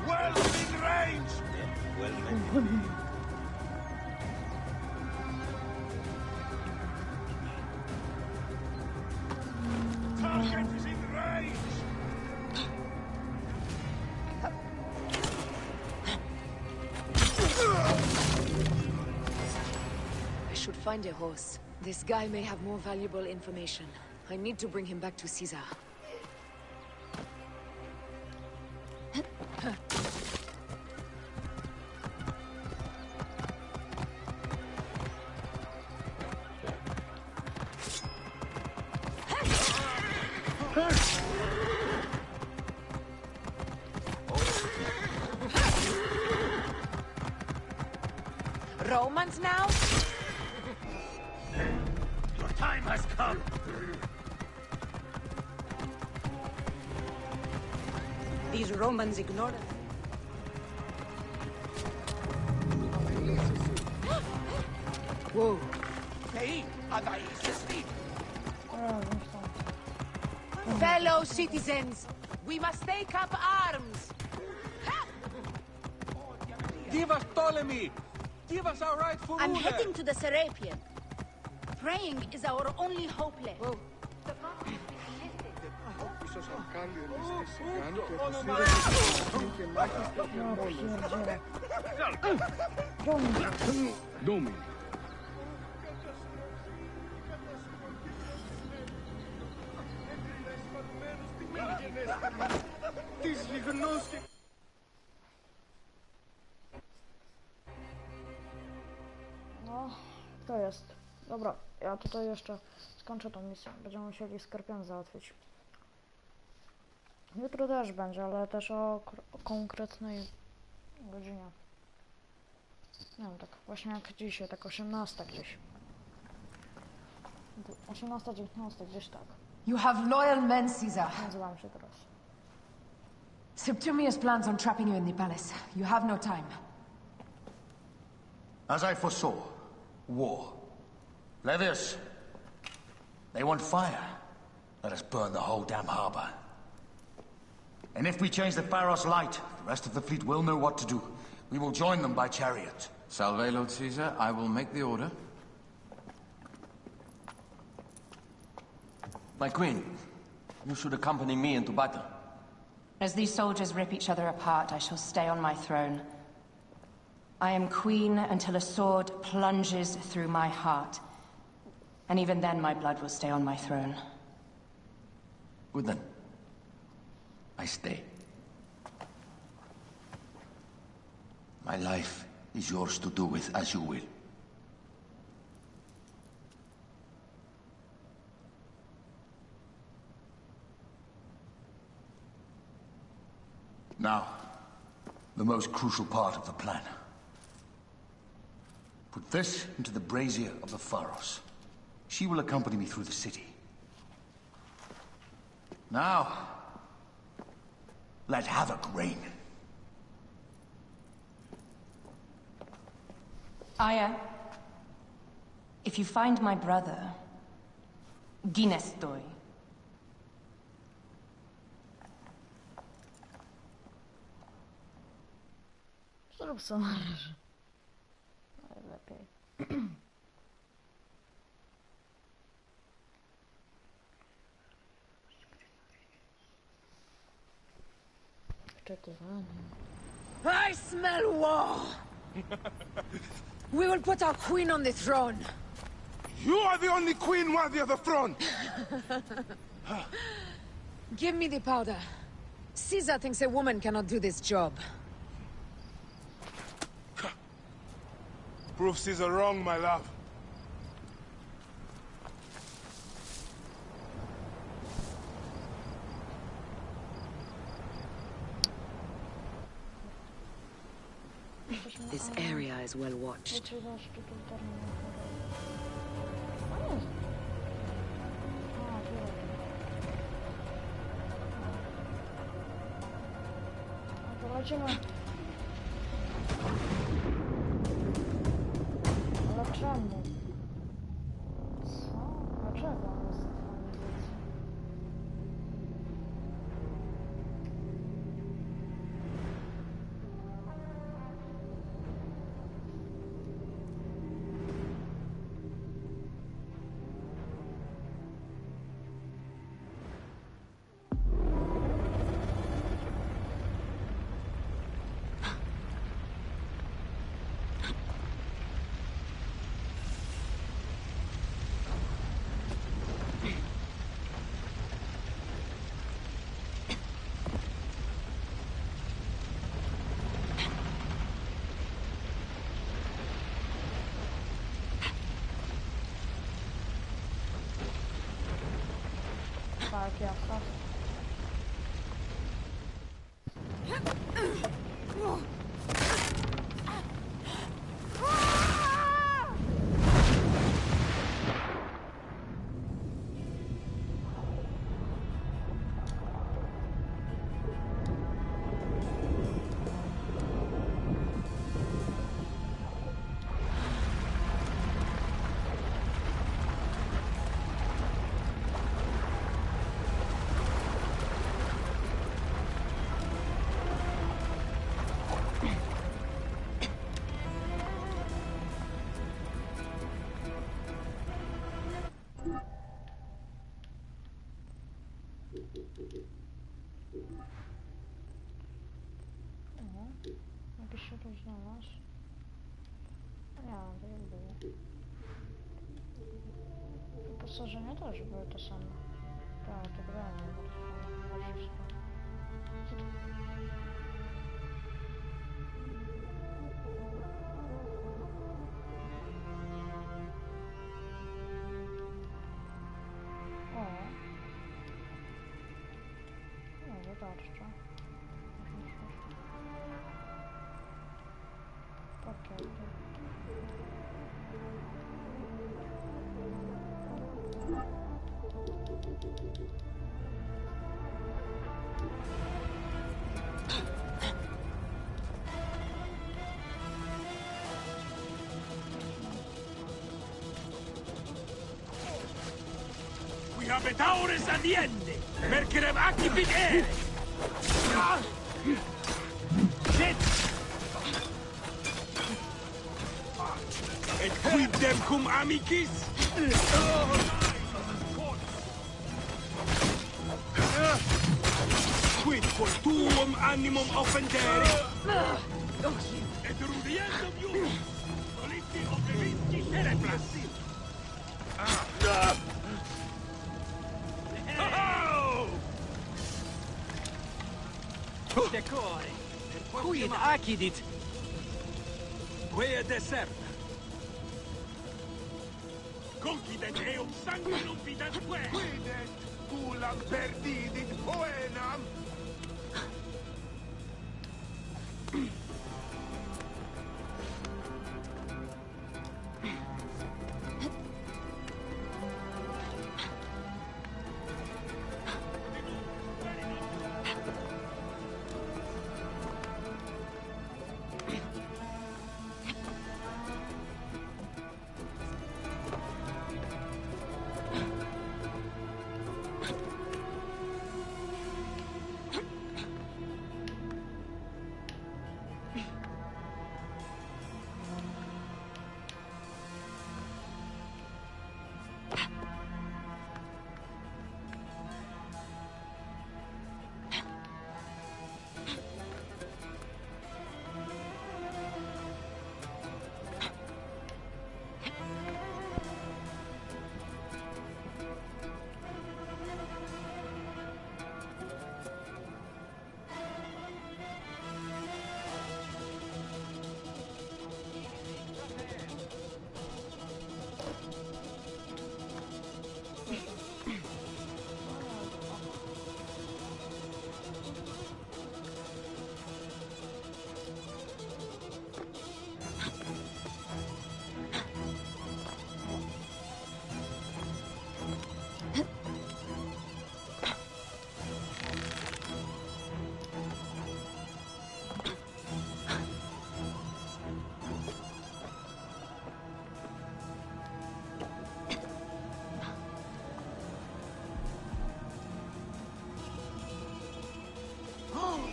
Well in range! Well Target is in range! I should find a horse. This guy may have more valuable information. I need to bring him back to Caesar. Romans now? Your time has come! These Romans ignore us. Whoa. Fellow citizens, we must take up arms. Give us Ptolemy! Give us our rightful I'm ruler! heading to the Serapion. Praying is our only hope left. Domi. No, to jest. Dobra, ja tutaj jeszcze skończę tą misję. Będziemy musieli skorpion załatwić. Jutro też będzie, ale też o konkretnej godzinie. Nie wiem, tak właśnie jak dzisiaj, tak 18 gdzieś. 18, 19 gdzieś tak. You have loyal men, Caesar. Nazywam się teraz. Septimius plans on trapping you in the palace. You have no time. As I foresaw, war. Levius, they want fire. Let us burn the whole damn harbor. And if we change the Pharos light, the rest of the fleet will know what to do. We will join them by chariot. Salve, Lord Caesar. I will make the order. My queen, you should accompany me into battle. As these soldiers rip each other apart, I shall stay on my throne. I am queen until a sword plunges through my heart. And even then my blood will stay on my throne. Good then. I stay. My life is yours to do with as you will. Now, the most crucial part of the plan. Put this into the brazier of the Pharos. She will accompany me through the city. Now, let havoc reign. Aya, if you find my brother, ginestoy. Zrób co należy. Najlepiej. Oczekiwanie. I smell war! We will put our queen on the throne. You are the only queen worthy of the throne! Give me the powder. Caesar thinks a woman cannot do this job. Prove Caesar wrong, my love. This area is well watched. Lecimy. Ale czemu? Co? Dlaczego on jest w pozycji? Tak, jasno. Jakiś się tu znalazł? Nie, to nie było. Wyposażenia też były to same. Tak, to granie. Wszystko. Co to? O. No, zobaczcie. Pakiety. We have Betaurus adiende! Mercerem activit ere! Sit! Et quid dem cum amicis? quod tuum animum offendere, et rudiendo vium, solisti oblivisci cerebras. Decore. Quid accidit? Quae deserta. Concident eum sanguinum vidantque. Quidet culam perdidit poenam.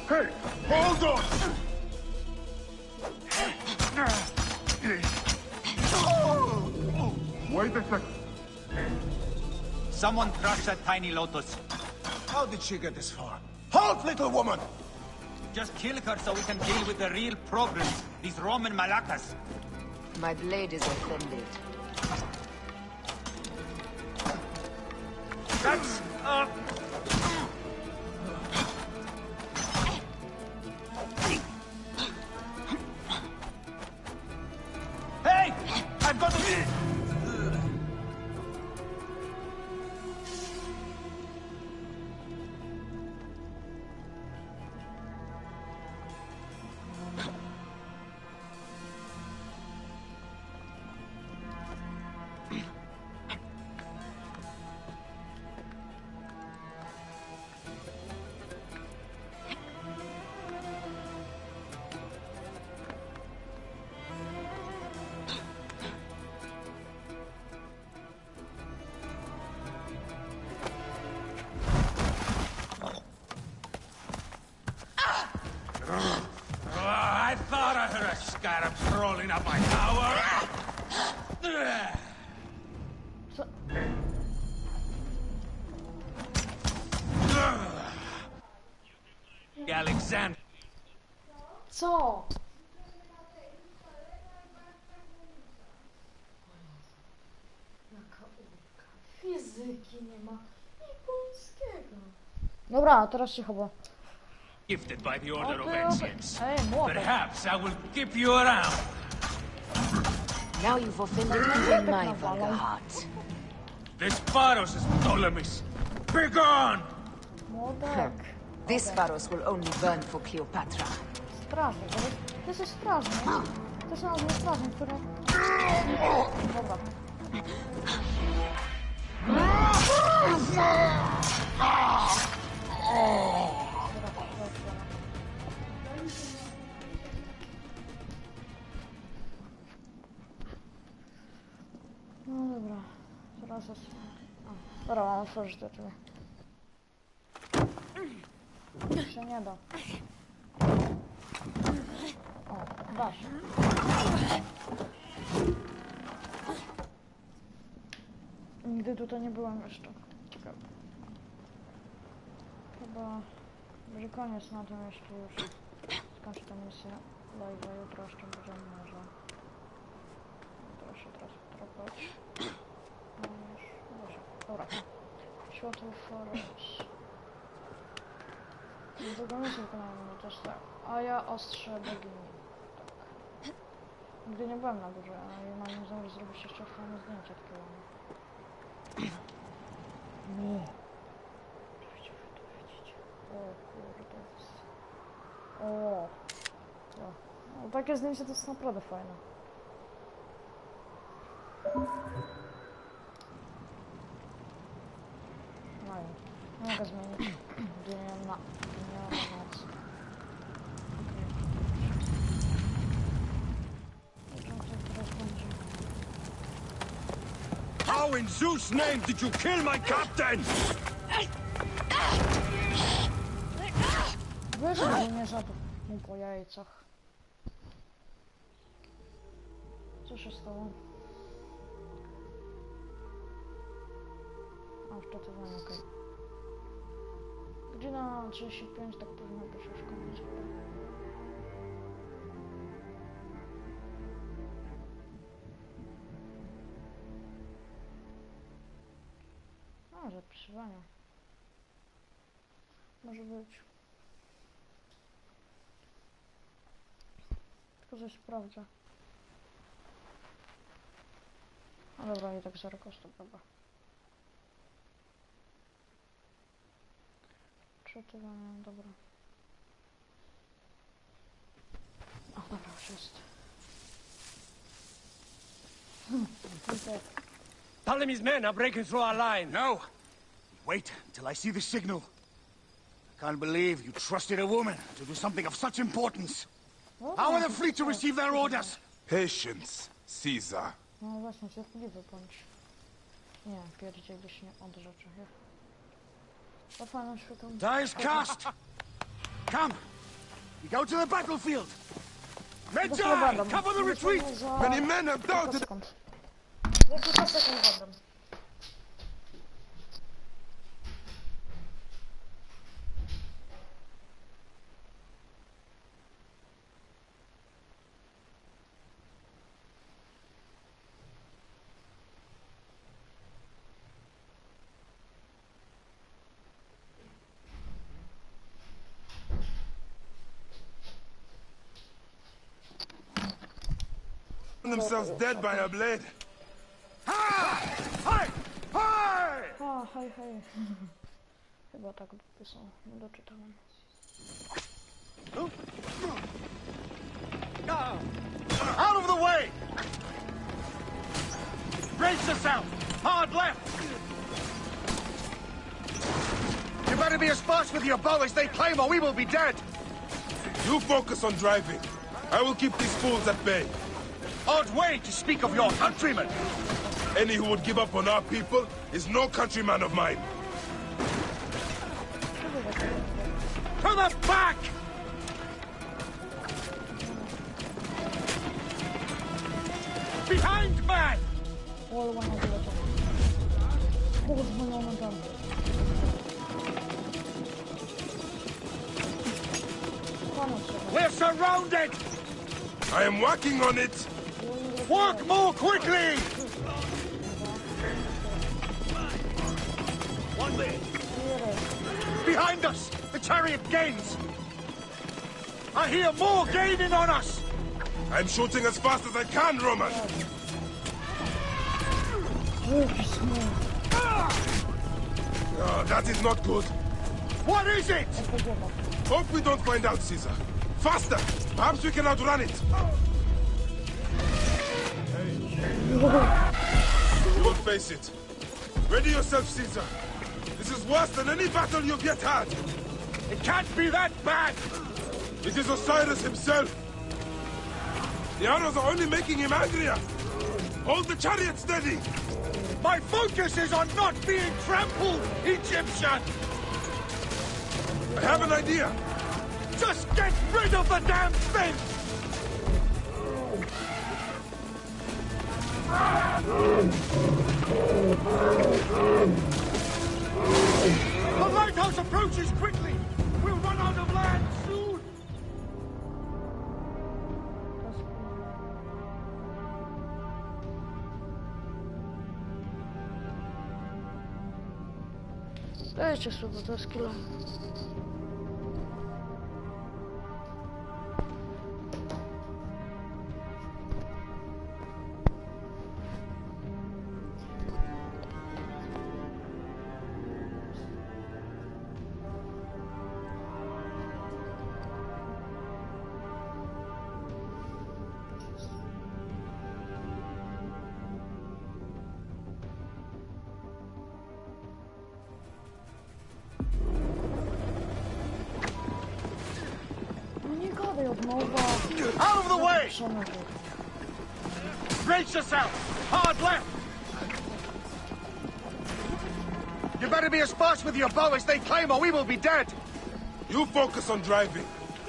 Hey, hold on! Wait a second. Someone crushed that tiny lotus. How did she get this far? Halt, little woman! Just kill her so we can deal with the real problems. These Roman malacas. My blade is offended. That's... Hey! I've got to... I thought I heard a scarab crawling up my tower. Alexander. Co? Jaka ulga. Fizyki nie ma. I polskiego. Dobra, teraz się chyba. Gifted by the order of Okay. ancients. Hey, more. Perhaps I will keep you around. Now you've offended even my vulgar heart. This Pharos is Ptolemy's. Begone! Młodek. This Pharos will only burn for Cleopatra. Strażnik, to jest strażnik. To są nazwy strażnik, które... Dobra. No dobra, teraz jest... Dobra, mam otworzyć te drzwi. Się nie da. O, da się. Nigdy tutaj nie byłam jeszcze. Ciekawe. Chyba... Będzie koniec na tym, jeśli już skończę tę misję live'a jutro, jeszcze będziemy może. Teraz się teraz tropać. No już, dobrze, dobra. Światło Forest. Drugą misję wykonałem, no też tak. A ja ostrze bogini. Tak. Nigdy nie byłem na górze, a mam zamiar zrobić jeszcze fajne zdjęcie takiego. Nie. O kurde. O. No, takie zdjęcie to jest naprawdę fajne. No i nie mogę zmienić dnia na noc. How in Zeus' name did you kill my captain? Wiesz, że nie żadł mu po jajcach. Co się stało? A, wczytywanie, okej. Godzina 35, tak powinno być już koniec. A, zapisywanie. Może być. Tylko coś sprawdzę. No dobra, i tak 0 kosztów, dobra. Przetywanie, dobra. O, dobra, już jest. Tell him his men are breaking through our line. No. Wait until I see the signal. I can't believe you trusted a woman to do something of such importance. How are the fleet to receive their orders? Patience, Caesar. No właśnie, cierpliwy bądź. Nie, pierdzieliś nie od rzeczy. To fajną świetną... Die is cast! Come! We go to the battlefield! Medjay! Cover the retreat! Many men have died! Za kilka sekund zadam. Themselves dead by a blade. Hej! Hej! O, hej, hej. Chyba tak pisał, nie doczytałem. Out of the way! Brace yourself! Hard left! You better be as fast with your bow as they claim or we will be dead! You focus on driving. I will keep these fools at bay. Odd way to speak of your countrymen! Any who would give up on our people is no countryman of mine. To the back! Behind, man! We're surrounded! I am working on it! Work more quickly! One way. Behind us! The chariot gains! I hear more gaining on us! I'm shooting as fast as I can, Roman! Oh, that is not good. What is it? Hope we don't find out, Caesar. Faster! Perhaps we can outrun it! You will face it. Ready yourself, Caesar. This is worse than any battle you've yet had. It can't be that bad! It is Osiris himself. The arrows are only making him angrier. Hold the chariot steady. My focus is on not being trampled, Egyptian! I have an idea. Just get rid of the damn thing! The lighthouse approaches quickly! We'll run Dajcie sobie to skilla. Out of the way! Brace yourself! Hard left! You better be as fast with your bow as they claim or we will be dead! You focus on driving.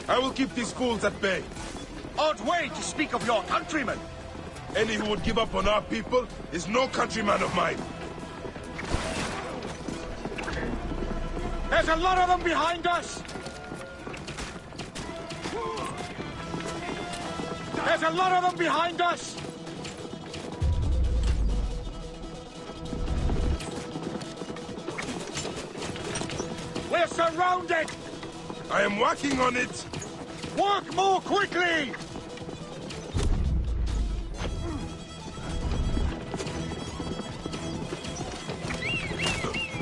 I will keep these fools at bay. Odd way to speak of your countrymen! Any who would give up on our people is no countryman of mine. There's a lot of them behind us! There's a lot of them behind us! We're surrounded! I am working on it! Work more quickly!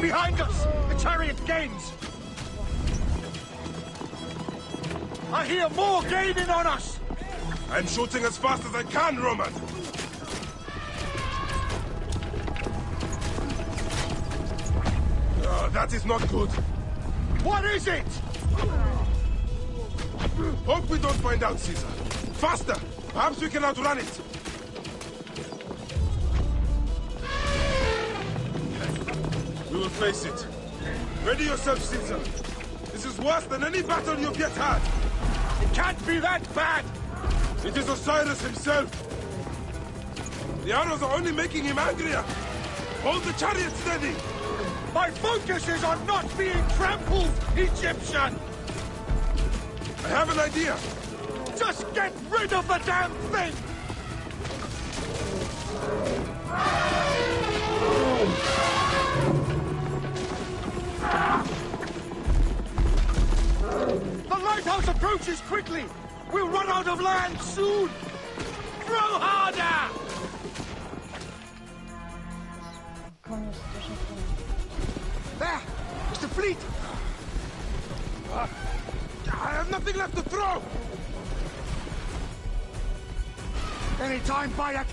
Behind us! The chariot gains! I hear more gaining on us! I'm shooting as fast as I can, Roman! That is not good. What is it? Hope we don't find out, Caesar. Faster! Perhaps we can outrun it. We will face it. Ready yourself, Caesar. This is worse than any battle you've yet had. It can't be that bad! It is Osiris himself. The arrows are only making him angrier. Hold the chariot steady. My focus is on not being trampled, Egyptian! I have an idea. Just get rid of the damn thing! The lighthouse approaches quickly! We'll run out of land soon! Throw harder! There! It's the fleet! I have nothing left to throw! Any time, Bayek!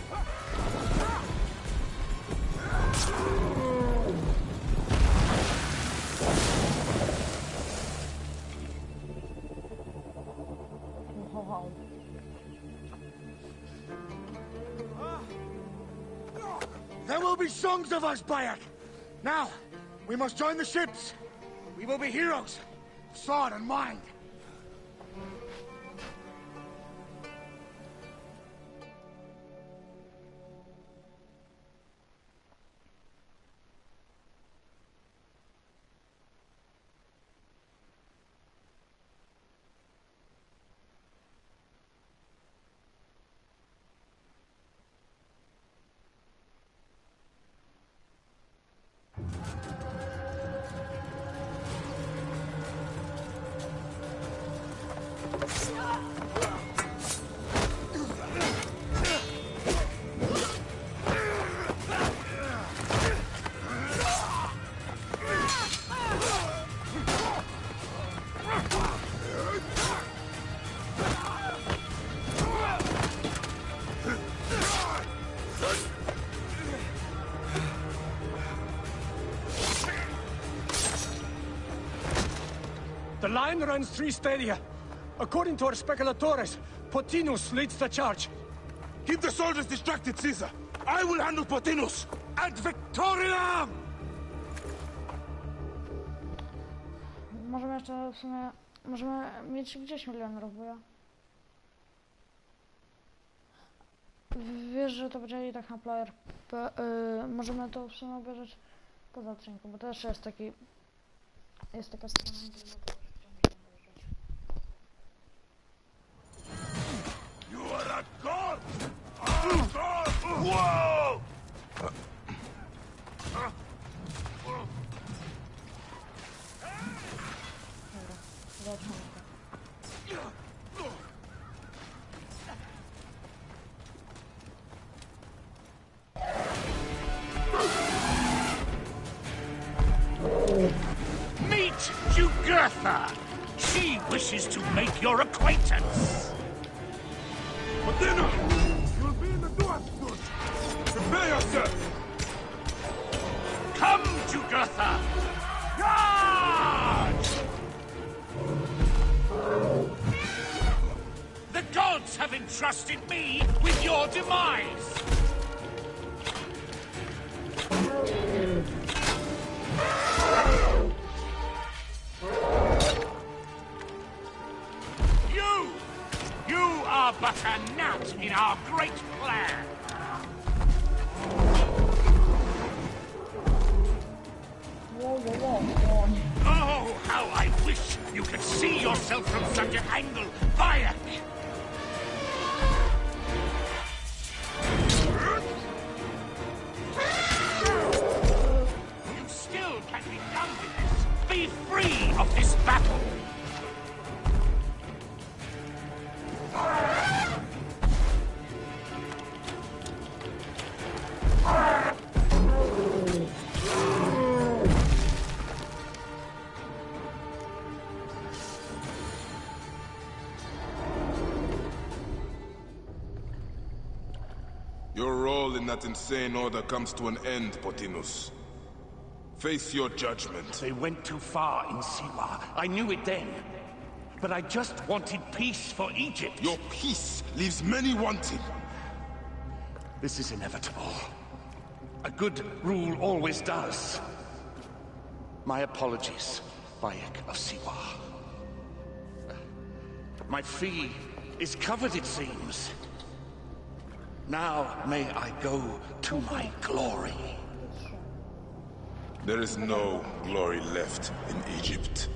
There will be songs of us, Bayek! Now, we must join the ships! We will be heroes, sword and mind! The line runs 3 stadia. According to our speculatores, Pothinus leads the charge. Keep the soldiers distracted, Caesar. I will handle Pothinus. Ad Victoriam! Możemy jeszcze w sumie... Możemy mieć gdzieś milion rozwoja. Wiesz, że to będzie i tak na player. Możemy to w sumie obejrzeć poza odcinku, bo to jeszcze jest taki... Jest taka strona, You are a god! A god! Whoa! początku. Meet Jugurtha! She wishes to make your acquaintance! For dinner! You'll be in the door soon! Prepare yourself! Come, Jugurtha! Guard! The gods have entrusted me with your demise! You are but a gnat in our great plan! Oh, how I wish you could see yourself from such an angle, Bayek! You still can be done with this. Be free of this battle! Your role in that insane order comes to an end, Potinus. Face your judgment. They went too far in Siwa. I knew it then. But I just wanted peace for Egypt. Your peace leaves many wanting. This is inevitable. A good rule always does. My apologies, Bayek of Siwa. My fee is covered, it seems. Now may I go to my glory. There is no glory left in Egypt.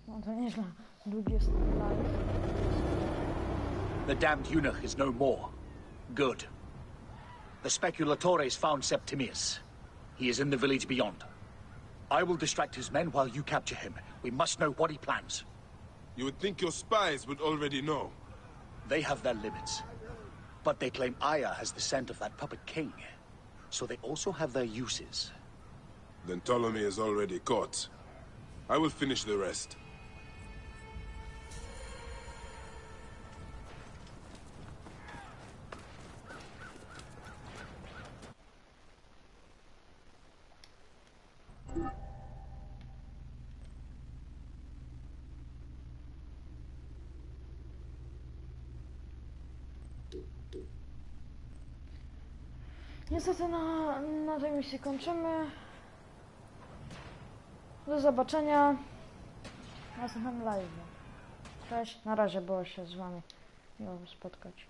No to nieźle. Długi jest live. The damned eunuch is no more. Good. The speculatores found Septimius. He is in the village beyond. I will distract his men while you capture him. We must know what he plans. You would think your spies would already know. They have their limits. But they claim Aya has the scent of that puppet king. So they also have their uses. Then Ptolemy is already caught. I will finish the rest. Niestety na tej misji kończymy. Do zobaczenia w następnym live. Cześć, na razie, było się z wami miło spotkać.